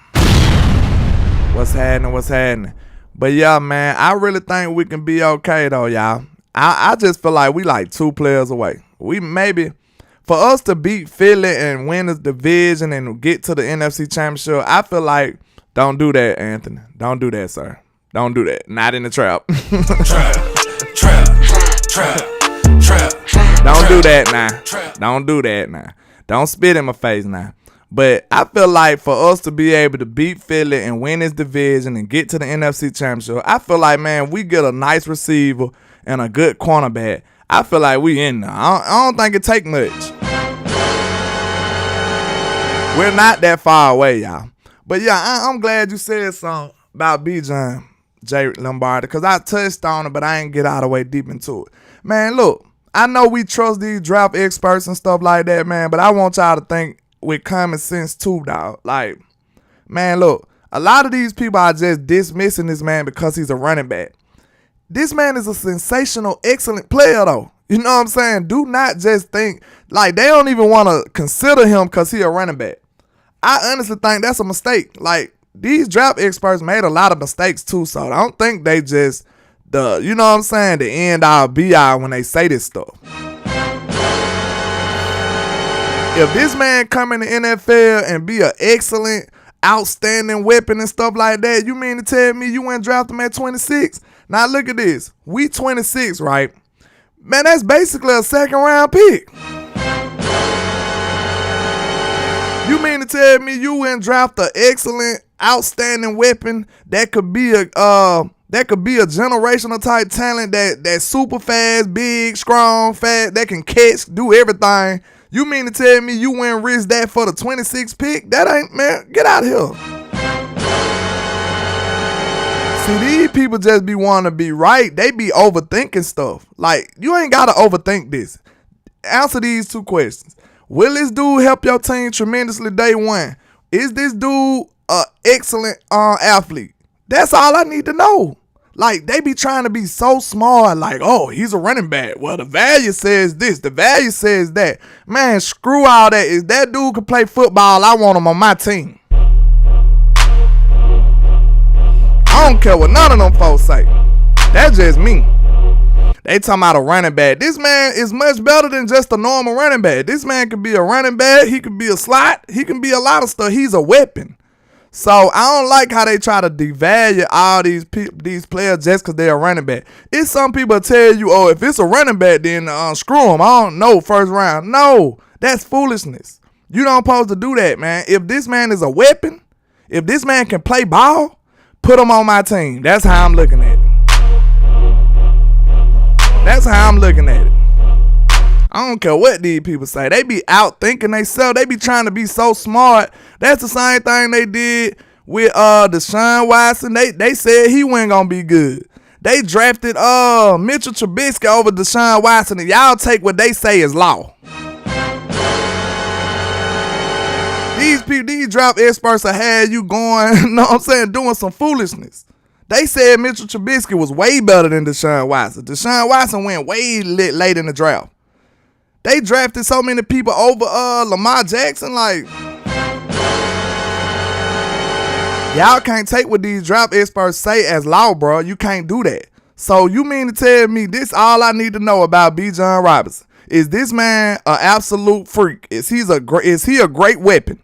What's happening? But yeah, man, I really think we can be okay though, y'all. I just feel like we like 2 players away. We maybe, for us to beat Philly and win the division and get to the NFC Championship, I feel like, don't do that, Anthony. Don't do that, sir. Don't do that. Not in the trap. Trap. Don't do that now. Don't spit in my face now. But I feel like for us to be able to beat Philly and win this division and get to the NFC Championship, I feel like, man, we get a nice receiver and a good cornerback, I feel like we in there. I don't think it take much. We're not that far away, y'all. But yeah, I'm glad you said something about Bijan, Jay Lombardi, because I touched on it, but I ain't get all the way deep into it. Man, look, I know we trust these draft experts and stuff like that, man, but I want y'all to think with common sense too, dog. Like, man, look, a lot of these people are just dismissing this man because he's a running back. This man is a sensational, excellent player, though. You know what I'm saying? Do not just think, like, they don't even want to consider him because he's a running back. I honestly think that's a mistake. Like, these draft experts made a lot of mistakes too, so I don't think they just, you know what I'm saying, the end all be all when they say this stuff. If this man come in the NFL and be an excellent, outstanding weapon and stuff like that, you mean to tell me you went draft him at 26? Now look at this. We 26, right? Man, that's basically a second round pick. You mean to tell me you went draft an excellent, outstanding weapon that could be a generational type talent that's super fast, big, strong, fast, that can catch, do everything. You mean to tell me you wouldn't risk that for the 26th pick? That ain't, man, get out of here. See, these people just be wanting to be right. They be overthinking stuff. Like, you ain't got to overthink this. Answer these two questions. Will this dude help your team tremendously day one? Is this dude an excellent athlete? That's all I need to know. Like, they be trying to be so smart, like, oh, he's a running back. Well, the value says this, the value says that. Man, screw all that. If that dude can play football, I want him on my team. I don't care what none of them folks say. That's just me. They talking about a running back. This man is much better than just a normal running back. This man could be a running back. He could be a slot. He can be a lot of stuff. He's a weapon. So I don't like how they try to devalue all these players just because they're a running back. It's some people tell you, oh, if it's a running back, then screw him. I don't know, first round. No, that's foolishness. You don't supposed to do that, man. If this man is a weapon, if this man can play ball, put him on my team. That's how I'm looking at it. That's how I'm looking at it. I don't care what these people say. They be out thinking themselves. They be trying to be so smart. That's the same thing they did with Deshaun Watson. They said he wasn't gonna be good. They drafted Mitchell Trubisky over Deshaun Watson, and y'all take what they say as law. These draft experts have had you going, you know what I'm saying, doing some foolishness. They said Mitchell Trubisky was way better than Deshaun Watson. Deshaun Watson went way late in the draft. They drafted so many people over Lamar Jackson. Like, y'all can't take what these draft experts say as law, bro. You can't do that. So you mean to tell me this all I need to know about Bijan Robinson? Is this man an absolute freak? Is he a great weapon?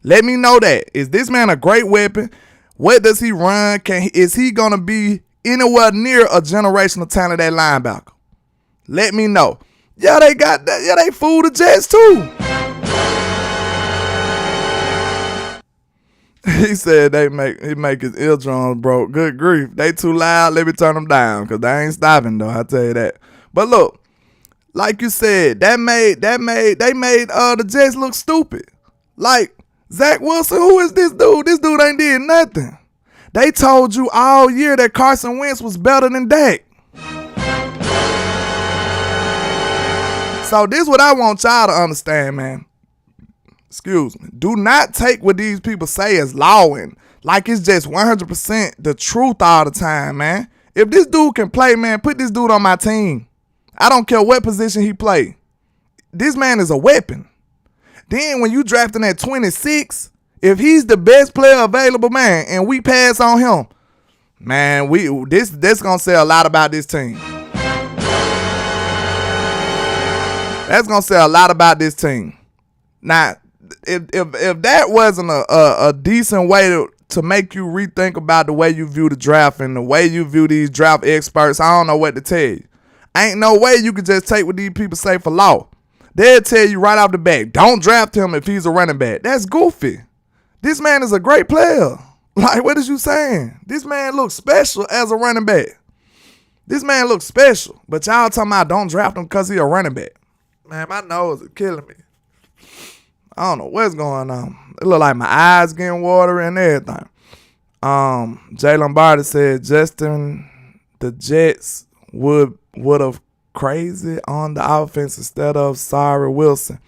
Let me know that. Is this man a great weapon? What does he run? Is he gonna be anywhere near a generational talent at linebacker? Let me know. Yeah, they got that. Yeah, they fooled the Jets too. He said he make his eardrums broke. Good grief. They too loud. Let me turn them down because they ain't stopping though. I tell you that. But look, like you said, they made the Jets look stupid. Like, Zach Wilson, who is this dude? This dude ain't did nothing. They told you all year that Carson Wentz was better than Dak. So this is what I want y'all to understand, man. Excuse me. Do not take what these people say as law and like it's just 100% the truth all the time, man. If this dude can play, man, put this dude on my team. I don't care what position he play. This man is a weapon. Then when you drafting at 26, if he's the best player available, man, and we pass on him, man, this gonna say a lot about this team. That's gonna say a lot about this team. Now, if that wasn't a decent way to make you rethink about the way you view the draft and the way you view these draft experts, I don't know what to tell you. Ain't no way you could just take what these people say for law. They'll tell you right off the bat, don't draft him if he's a running back. That's goofy. This man is a great player. Like, what is you saying? This man looks special as a running back. This man looks special. But y'all talking about don't draft him because he's a running back. Man, my nose is killing me. I don't know what's going on. It look like my eyes getting watery and everything. Jay Lombardi said Justin, the Jets would have crazy on the offense instead of sorry Wilson.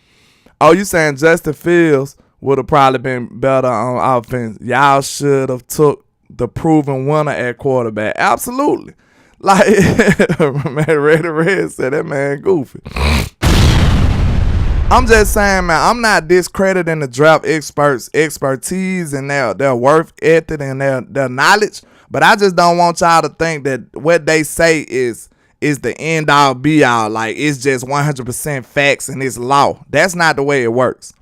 Oh, you saying Justin Fields would have probably been better on offense. Y'all should have took the proven winner at quarterback. Absolutely. Like, man, Red said that man goofy. I'm just saying, man, I'm not discrediting the draft experts' expertise and their worth ethic and their knowledge, but I just don't want y'all to think that what they say is the end all be all. Like, it's just 100% facts and it's law. That's not the way it works.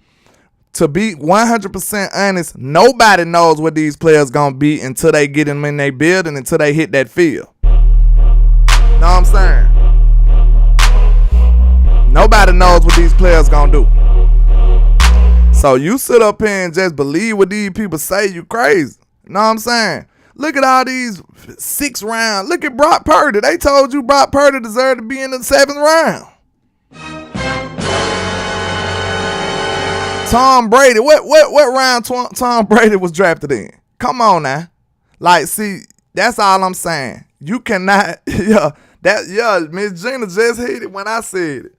To be 100% honest, nobody knows what these players gonna be until they get them in their building, until they hit that field. Know what I'm saying? Nobody knows what these players gonna do. So you sit up here and just believe what these people say, you crazy. Know what I'm saying? Look at all these 6th round. Look at Brock Purdy. They told you Brock Purdy deserved to be in the 7th round. Tom Brady, what round Tom Brady was drafted in? Come on now. Like, see, that's all I'm saying. You cannot, Miss Gina just hit it when I said it.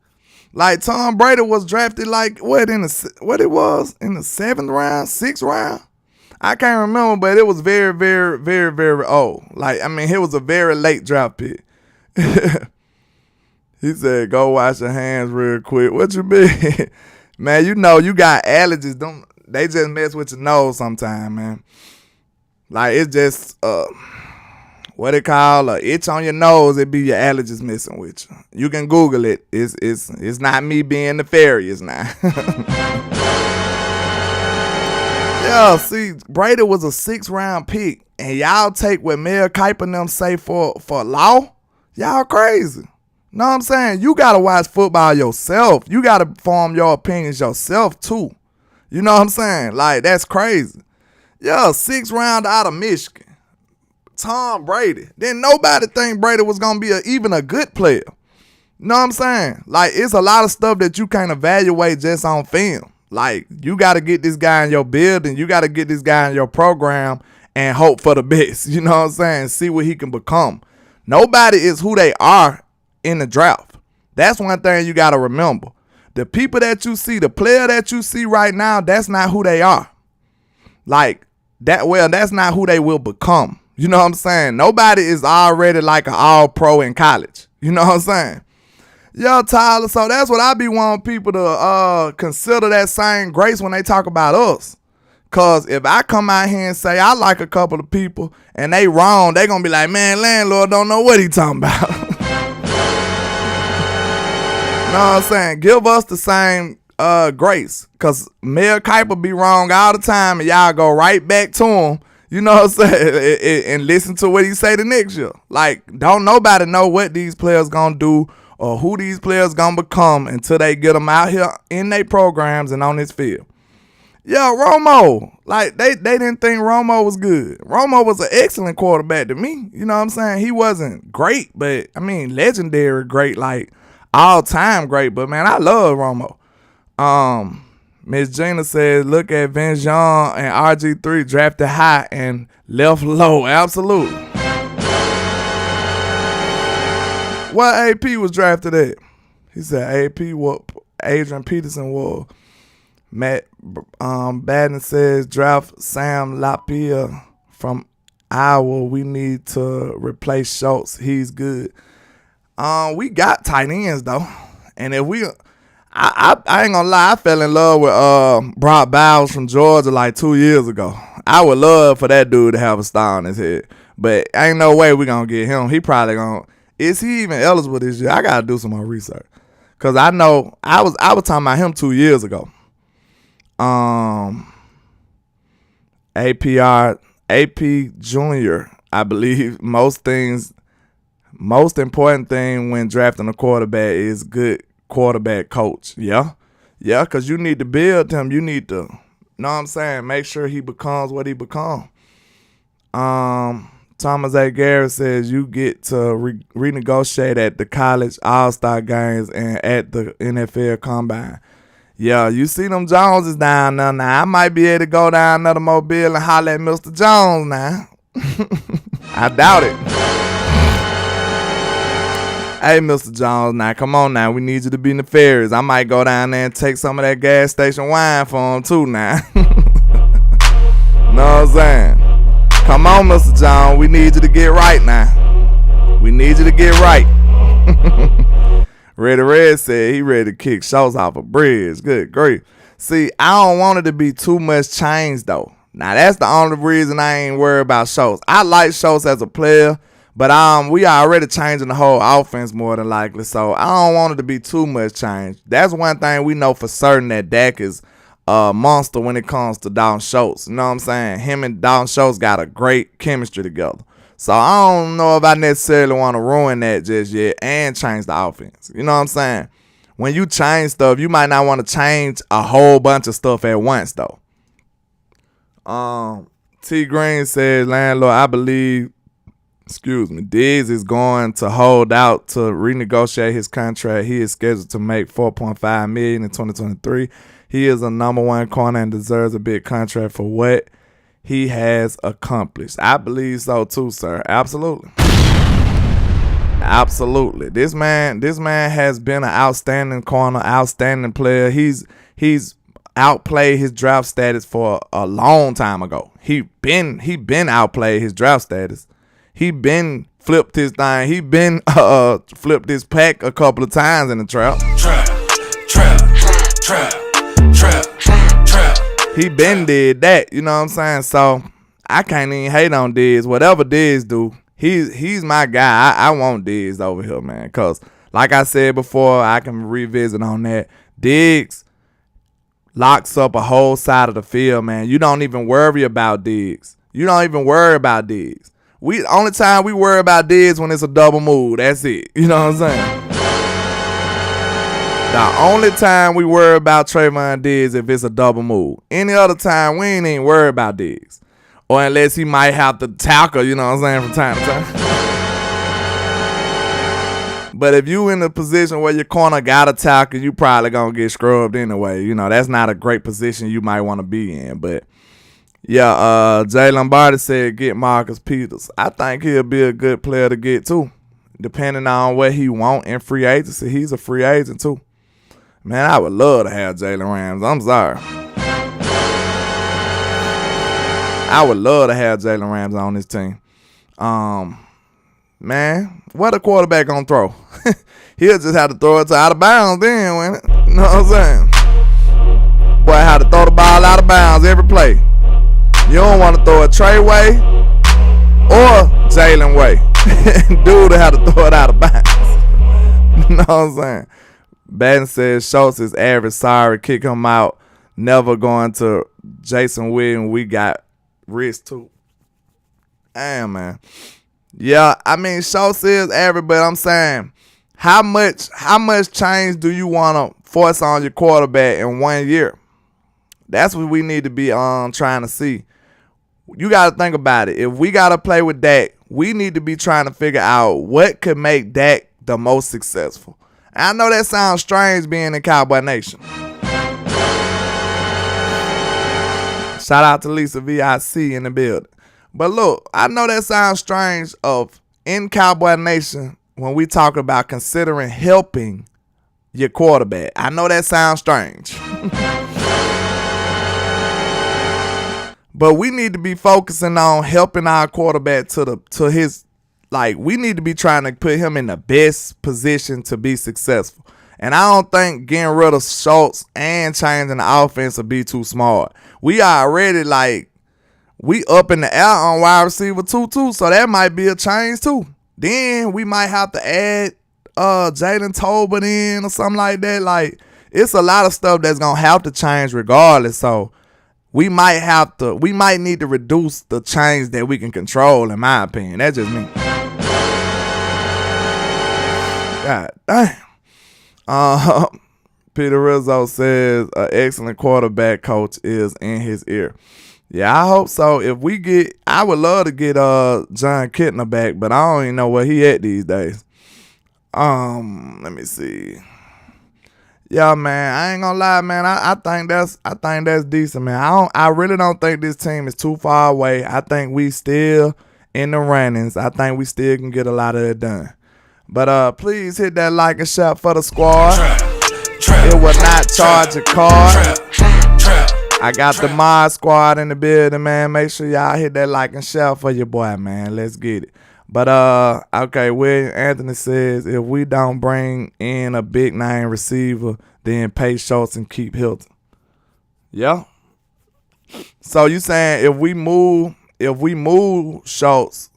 Like, Tom Brady was drafted like, in the 7th round, 6th round? I can't remember, but it was very, very, very, very old. Like, I mean, it was a very late draft pick. He said, go wash your hands real quick. What you mean? Man, you know you got allergies. They just mess with your nose sometime, man. Like, it's just what it call a itch on your nose. It be your allergies messing with you. You can Google it. It's not me being nefarious now. Yeah, see, Brady was a 6th round pick, and y'all take what Mel Kiper and them say for law. Y'all crazy. Know what I'm saying? You got to watch football yourself. You got to form your opinions yourself, too. You know what I'm saying? Like, that's crazy. Yeah, 6th round out of Michigan. Tom Brady. Then nobody think Brady was going to be even a good player. You know what I'm saying? Like, it's a lot of stuff that you can't evaluate just on film. Like, you got to get this guy in your building. You got to get this guy in your program and hope for the best. You know what I'm saying? See what he can become. Nobody is who they are in the draft. That's one thing you got to remember. The people that you see, the player that you see right now, that's not who they are. Like, that's not who they will become. You know what I'm saying? Nobody is already like an all-pro in college. You know what I'm saying? Yo, Tyler, so that's what I be wanting people to consider that same grace when they talk about us. Because if I come out here and say I like a couple of people and they wrong, they going to be like, man, landlord don't know what he talking about. You know what I'm saying? Give us the same grace. Because Mel Kiper be wrong all the time and y'all go right back to him. You know what I'm saying? And listen to what he say the next year. Like, don't nobody know what these players going to do or who these players gonna become until they get them out here in their programs and on this field. Yo, Romo, like they didn't think Romo was good. Romo was an excellent quarterback to me. You know what I'm saying? He wasn't great, but I mean legendary great, like all time great. But man, I love Romo. Miss Gina says, look at Vince Young and RG3 drafted high and left low. Absolutely. What AP was drafted at? He said AP what Adrian Peterson was. Matt Baden says draft Sam Lapierre from Iowa. We need to replace Schultz. He's good. We got tight ends though. And if we I ain't gonna lie, I fell in love with Brock Bowers from Georgia like 2 years ago. I would love for that dude to have a star on his head. But ain't no way we gonna get him. He probably gonna. Is he even eligible this year? I gotta do some more research. Cause I know I was talking about him 2 years ago. AP Junior, I believe most important thing when drafting a quarterback is good quarterback coach. Yeah, because you need to build him. You need to, know what I'm saying, make sure he becomes what he become. Thomas A. Garrett says you get to renegotiate at the college all-star games and at the NFL combine. Yeah, you see them Joneses down there now. I might be able to go down there to Mobile and holler at Mr. Jones now. I doubt it. Hey, Mr. Jones, now come on now. We need you to be nefarious. I might go down there and take some of that gas station wine for him too now. Know what I'm saying? Come on, Mr. Jones. We need you to get right now. We need you to get right. Reddy Red said he ready to kick Schultz off a bridge. Good grief. See, I don't want it to be too much change, though. Now, that's the only reason I ain't worried about Schultz. I like Schultz as a player, but we already changing the whole offense more than likely, so I don't want it to be too much change. That's one thing we know for certain, that Dak is a monster when it comes to Dalton Schultz. You know what I'm saying? Him and Dalton Schultz got a great chemistry together. So I don't know if I necessarily want to ruin that just yet and change the offense. You know what I'm saying? When you change stuff, you might not want to change a whole bunch of stuff at once, though. T. Green says, landlord, I believe, Diggs is going to hold out to renegotiate his contract. He is scheduled to make $4.5 million in 2023. He is a number one corner and deserves a big contract for what he has accomplished. I believe so too, sir. Absolutely. Absolutely. This man has been an outstanding corner, outstanding player. He's outplayed his draft status for a long time ago. He been outplayed his draft status. He been flipped his thing. He been flipped his pack a couple of times in the trap. Trap. He been did that, you know what I'm saying? So I can't even hate on Diggs. Whatever Diggs do, he's my guy. I want Diggs over here, man. Cause like I said before, I can revisit on that. Diggs locks up a whole side of the field, man. You don't even worry about Diggs. Only time we worry about Diggs when it's a double move. That's it. You know what I'm saying? The only time we worry about Trayvon Diggs if it's a double move. Any other time, we ain't even worry about Diggs. Or unless he might have to tackle, you know what I'm saying, from time to time. But if you in a position where your corner got a tackle, you probably going to get scrubbed anyway. You know, that's not a great position you might want to be in. But, yeah, Jay Lombardi said get Marcus Peters. I think he'll be a good player to get, too. Depending on what he want in free agency. He's a free agent, too. Man, I would love to have Jalen Rams. I'm sorry. I would love to have Jalen Rams on this team. Man, what a quarterback gonna throw? He'll just have to throw it to out of bounds then, won't it? You know what I'm saying? Boy, have to throw the ball out of bounds every play. You don't want to throw it Trey way or Jalen way. Dude have to throw it out of bounds. You know what I'm saying? Batten says Schultz is average. Sorry, kick him out. Never going to Jason Witten. We got risk too. Damn, man. Yeah, I mean Schultz is average, but I'm saying how much change do you want to force on your quarterback in 1 year? That's what we need to be trying to see. You got to think about it. If we got to play with Dak, we need to be trying to figure out what could make Dak the most successful. I know that sounds strange being in Cowboy Nation. Shout out to Lisa VIC in the building. But look, I know that sounds strange of in Cowboy Nation when we talk about considering helping your quarterback. I know that sounds strange. But we need to be focusing on helping our quarterback to his. Like, we need to be trying to put him in the best position to be successful. And I don't think getting rid of Schultz and changing the offense will be too smart. We already, we up in the air on wide receiver 2-2, so that might be a change too. Then we might have to add Jalen Tolbert in or something like that. Like, it's a lot of stuff that's going to have to change regardless. So we might need to reduce the change that we can control, in my opinion. That's just me. God damn. Peter Rizzo says an excellent quarterback coach is in his ear. Yeah, I hope so. I would love to get John Kittner back, but I don't even know where he at these days. Let me see. Yeah, man, I ain't gonna lie, man. I think that's decent, man. I really don't think this team is too far away. I think we still in the runnings. I think we still can get a lot of it done. But please hit that like and share for the squad. It will not charge a card. I got the mod squad in the building, man. Make sure y'all hit that like and share for your boy, man. Let's get it. But okay, William Anthony says if we don't bring in a big name receiver, then pay Schultz and keep Hilton. Yeah. So you saying if we move Schultz,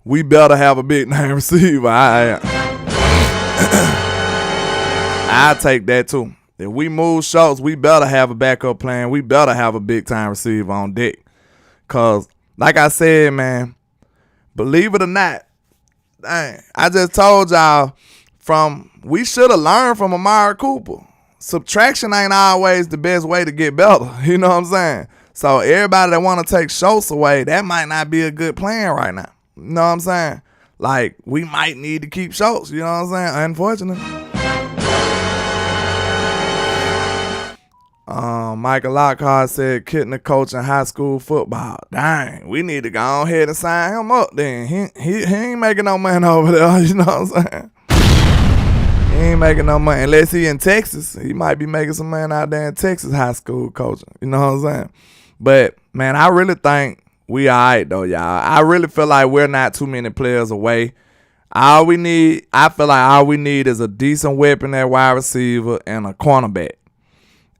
we better have a big name receiver. I'll take that too. If we move Schultz, we better have a backup plan. We better have a big time receiver on deck. Cause like I said, man, believe it or not, dang, I just told y'all we should have learned from Amari Cooper. Subtraction ain't always the best way to get better. You know what I'm saying? So everybody that want to take Schultz away, that might not be a good plan right now. You know what I'm saying? Like, we might need to keep Schultz. You know what I'm saying? Unfortunately. Michael Lockhart said Kittner coaching high school football. Dang, we need to go ahead and sign him up then. He ain't making no money over there, you know what I'm saying? He ain't making no money. Unless he in Texas. He might be making some money out there in Texas high school coaching. You know what I'm saying? But, man, I really think we all right, though, y'all. I really feel like we're not too many players away. I feel like all we need is a decent weapon at wide receiver and a cornerback.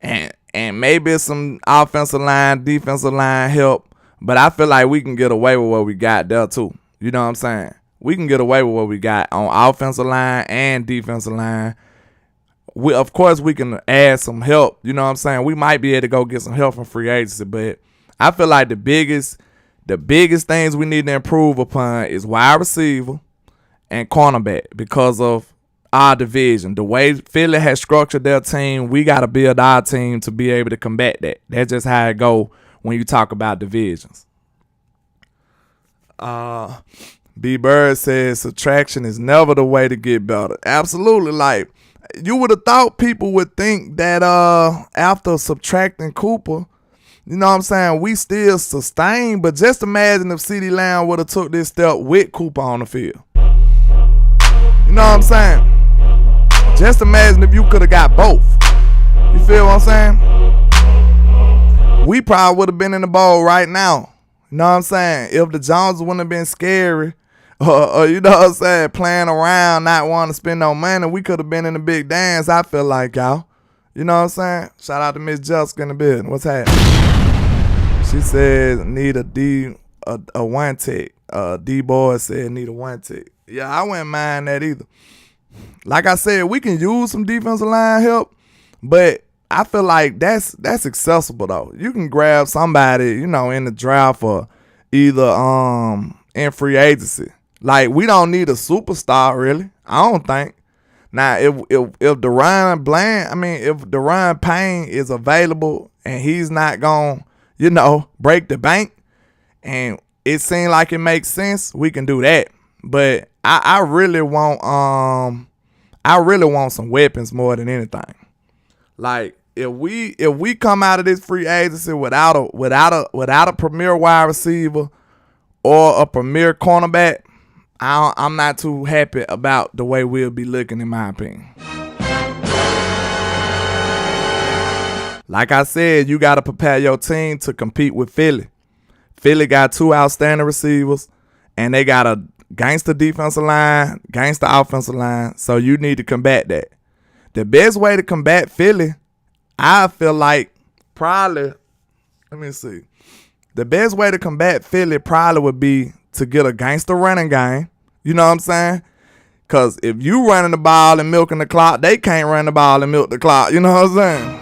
And maybe some offensive line, defensive line help. But I feel like we can get away with what we got there, too. You know what I'm saying? We can get away with what we got on offensive line and defensive line. Of course, we can add some help. You know what I'm saying? We might be able to go get some help from free agency. But I feel like the biggest things we need to improve upon is wide receiver and cornerback because of our division. The way Philly has structured their team, we got to build our team to be able to combat that. That's just how it go when you talk about divisions. B. Bird says subtraction is never the way to get better. Absolutely. Like, you would have thought people would think that after subtracting Cooper, you know what I'm saying, we still sustain. But just imagine if CeeDee Lamb would have took this step with Cooper on the field. You know what I'm saying? Just imagine if you could have got both. You feel what I'm saying? We probably would have been in the bowl right now. You know what I'm saying? If the Joneses wouldn't have been scary or you know what I'm saying, playing around, not wanting to spend no money, we could have been in the big dance, I feel like, y'all. You know what I'm saying? Shout out to Miss Jessica in the building. What's happening? She says need a one tick. D-Boy said need a one tick. Yeah, I wouldn't mind that either. Like I said, we can use some defensive line help, but I feel like that's accessible though. You can grab somebody, you know, in the draft or either in free agency. Like, we don't need a superstar really. I don't think. Now, if Deron Payne is available and he's not gonna, you know, break the bank, and it seems like it makes sense, we can do that. But I really want some weapons more than anything. Like, if we come out of this free agency without a premier wide receiver or a premier cornerback, I'm not too happy about the way we'll be looking, in my opinion. Like I said, you got to prepare your team to compete with Philly. Philly got two outstanding receivers, and they got a gangster defensive line, gangster offensive line, so you need to combat that. The best way to combat Philly, I feel like the best way to combat Philly probably would be to get a gangster running game. You know what I'm saying? Because if you running the ball and milking the clock, they can't run the ball and milk the clock. You know what I'm saying?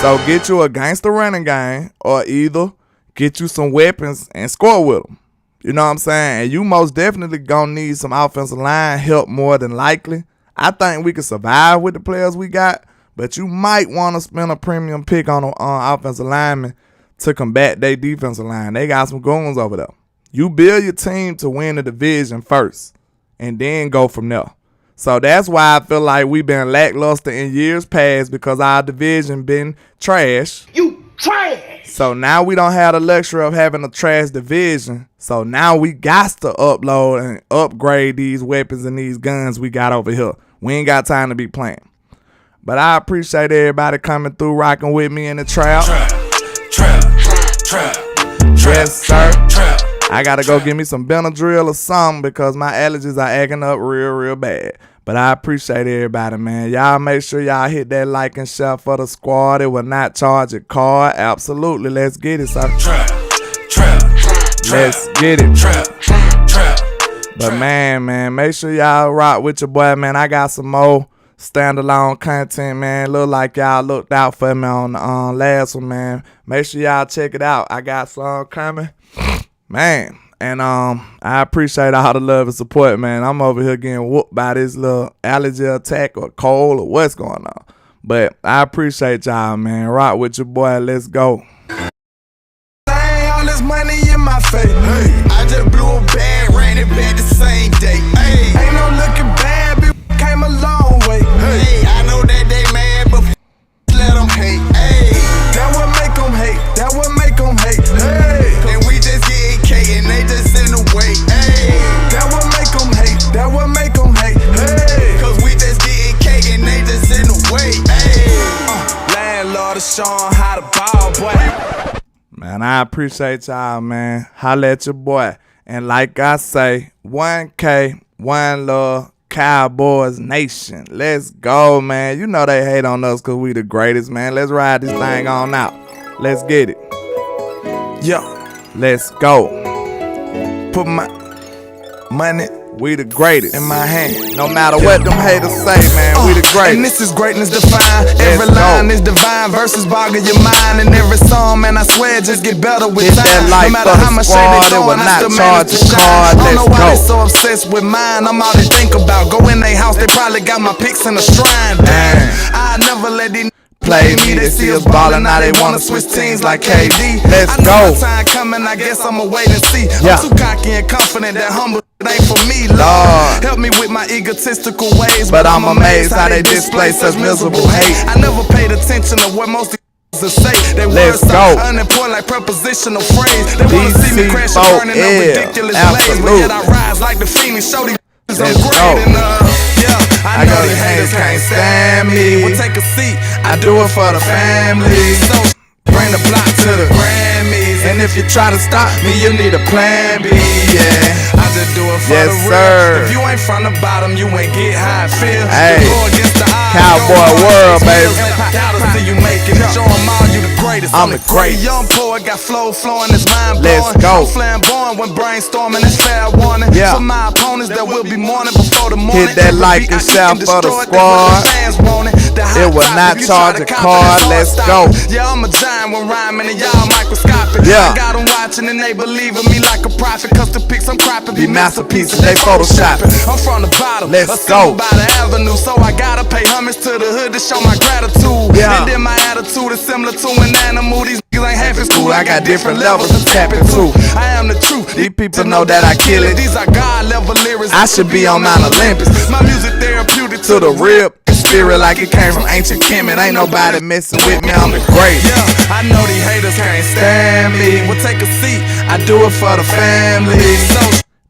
So get you a gangster running game, or either get you some weapons and score with them. You know what I'm saying? And you most definitely gonna need some offensive line help more than likely. I think we can survive with the players we got, but you might want to spend a premium pick on offensive linemen to combat their defensive line. They got some goons over there. You build your team to win the division first and then go from there. So that's why I feel like we've been lackluster in years past because our division been trash. You trash! So now we don't have the luxury of having a trash division. So now we got to upload and upgrade these weapons and these guns we got over here. We ain't got time to be playing. But I appreciate everybody coming through, rocking with me in the trap. Trap. Yes, sir. I gotta go get me some Benadryl or something because my allergies are acting up real bad. But I appreciate everybody, man. Y'all make sure y'all hit that like and share for the squad. It will not charge a card. Absolutely. Let's get it, sir. Let's get it. But man, make sure y'all rock with your boy, man. I got some more standalone content, man. Look like y'all looked out for me on the last one, man. Make sure y'all check it out. I got some coming, man. And I appreciate all the love and support, man. I'm over here getting whooped by this little allergy attack or cold or what's going on. But I appreciate y'all, man. Rock with your boy. Let's go. All this money in my face. Hey. I just blew a bag, ran it back the same day. Hey. Ain't no looking bad, bitch came a long way. Hey. I know that they mad, but let them hate. Hey. That what make them hate. That what make them hate. Hey. And we just getting cake and they just in the way. Hey. That what make them hate. That what make them hate. Hey. Cause we just getting cake and they just in the way. Hey. Landlord is showing how to ball, boy. Man, I appreciate y'all, man. Holla at your boy. And like I say, 1K, one love, Cowboys Nation. Let's go, man. You know they hate on us because we the greatest, man. Let's ride this thing on out. Let's get it. Yo, let's go. Put my money We the greatest in my hand. No matter what them haters say, man, we the greatest. And this is greatness defined. Every line is divine. Verses boggle your mind. And every song, man, I swear, just get better with Hit time. that like No matter for how the much shade they squad, it will throwing, I not still charge manage a to shine. card. I don't know Let's why go. they so obsessed with mine. I'm all they think about. Go in they house, they probably got my pics in the shrine. Damn, I never let these play me, they see us ballin', now they wanna switch teams like KD. Let's I know go. my time coming, I guess I'ma wait and see. Yeah. I'm too cocky and confident that humble ain't for me, Lord. Lord. Help me with my egotistical ways, But I'm amazed how they display such miserable hate. I never paid attention to what most to say. They Let's words go. sound unimportant like prepositional phrase. They wanna see me crash and burning up DC4L. ridiculous ways, but yet I rise like the Phoenix. Show these I'm Let's great go. and yeah, I know these haters can't stand me. Well, take a seat, I do it for the family. So bring the block to the Grammys, and if you try to stop me, you need a plan B. Yeah, I just do it for Yes, the real. sir. If you ain't from the bottom, you ain't get how it feel. Hey. You go against the odds, Cowboy go world, baby. Doubters till you make it. Show 'em all you the greatest. I'm the greatest. Young poet got flow flowing, his mind Let's blowing. go. I'm flamboyant when brainstorming. It's fair warning Yeah. for my opponents that will be mourning before the morning. Hit that like and share for the squad. It will not charge a card. Let's go. Yeah, I'm a giant when rhyming and y'all microscopic. Yeah. I got them watching and they believe in me like a prophet. Cause the pics I'm cropping Be masterpieces, they photoshopping. I'm from the bottom. Let's a symbol go. by the avenue, so I gotta pay homage to the hood to show my gratitude. Yeah. And then my attitude is similar to an animal. These niggas ain't half as cool. I got different levels to tap into. I am the truth. These people know that I kill it. These are God level lyrics. I should be on Mount Olympus. My music therapeutic To the rib, spirit like it came from ancient Kemet. Ain't nobody messing with me, I'm the greatest. Yeah, I know these haters can't stand me. Well, take a seat, I do it for the family. So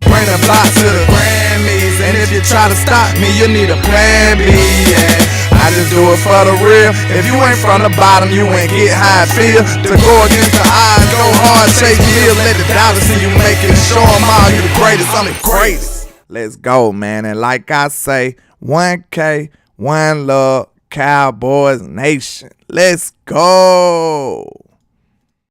bring the block to the Grammys, and if you try to stop me, you need a plan B. Yeah, I just do it for the real. If you ain't from the bottom, you ain't get how I feel. To go against the odds, go hard, chase deals. Let the doubters see you make it. Show 'em all you the greatest, I'm the greatest. Let's go, man. And like I say, 1K, one love, Cowboys Nation. Let's go.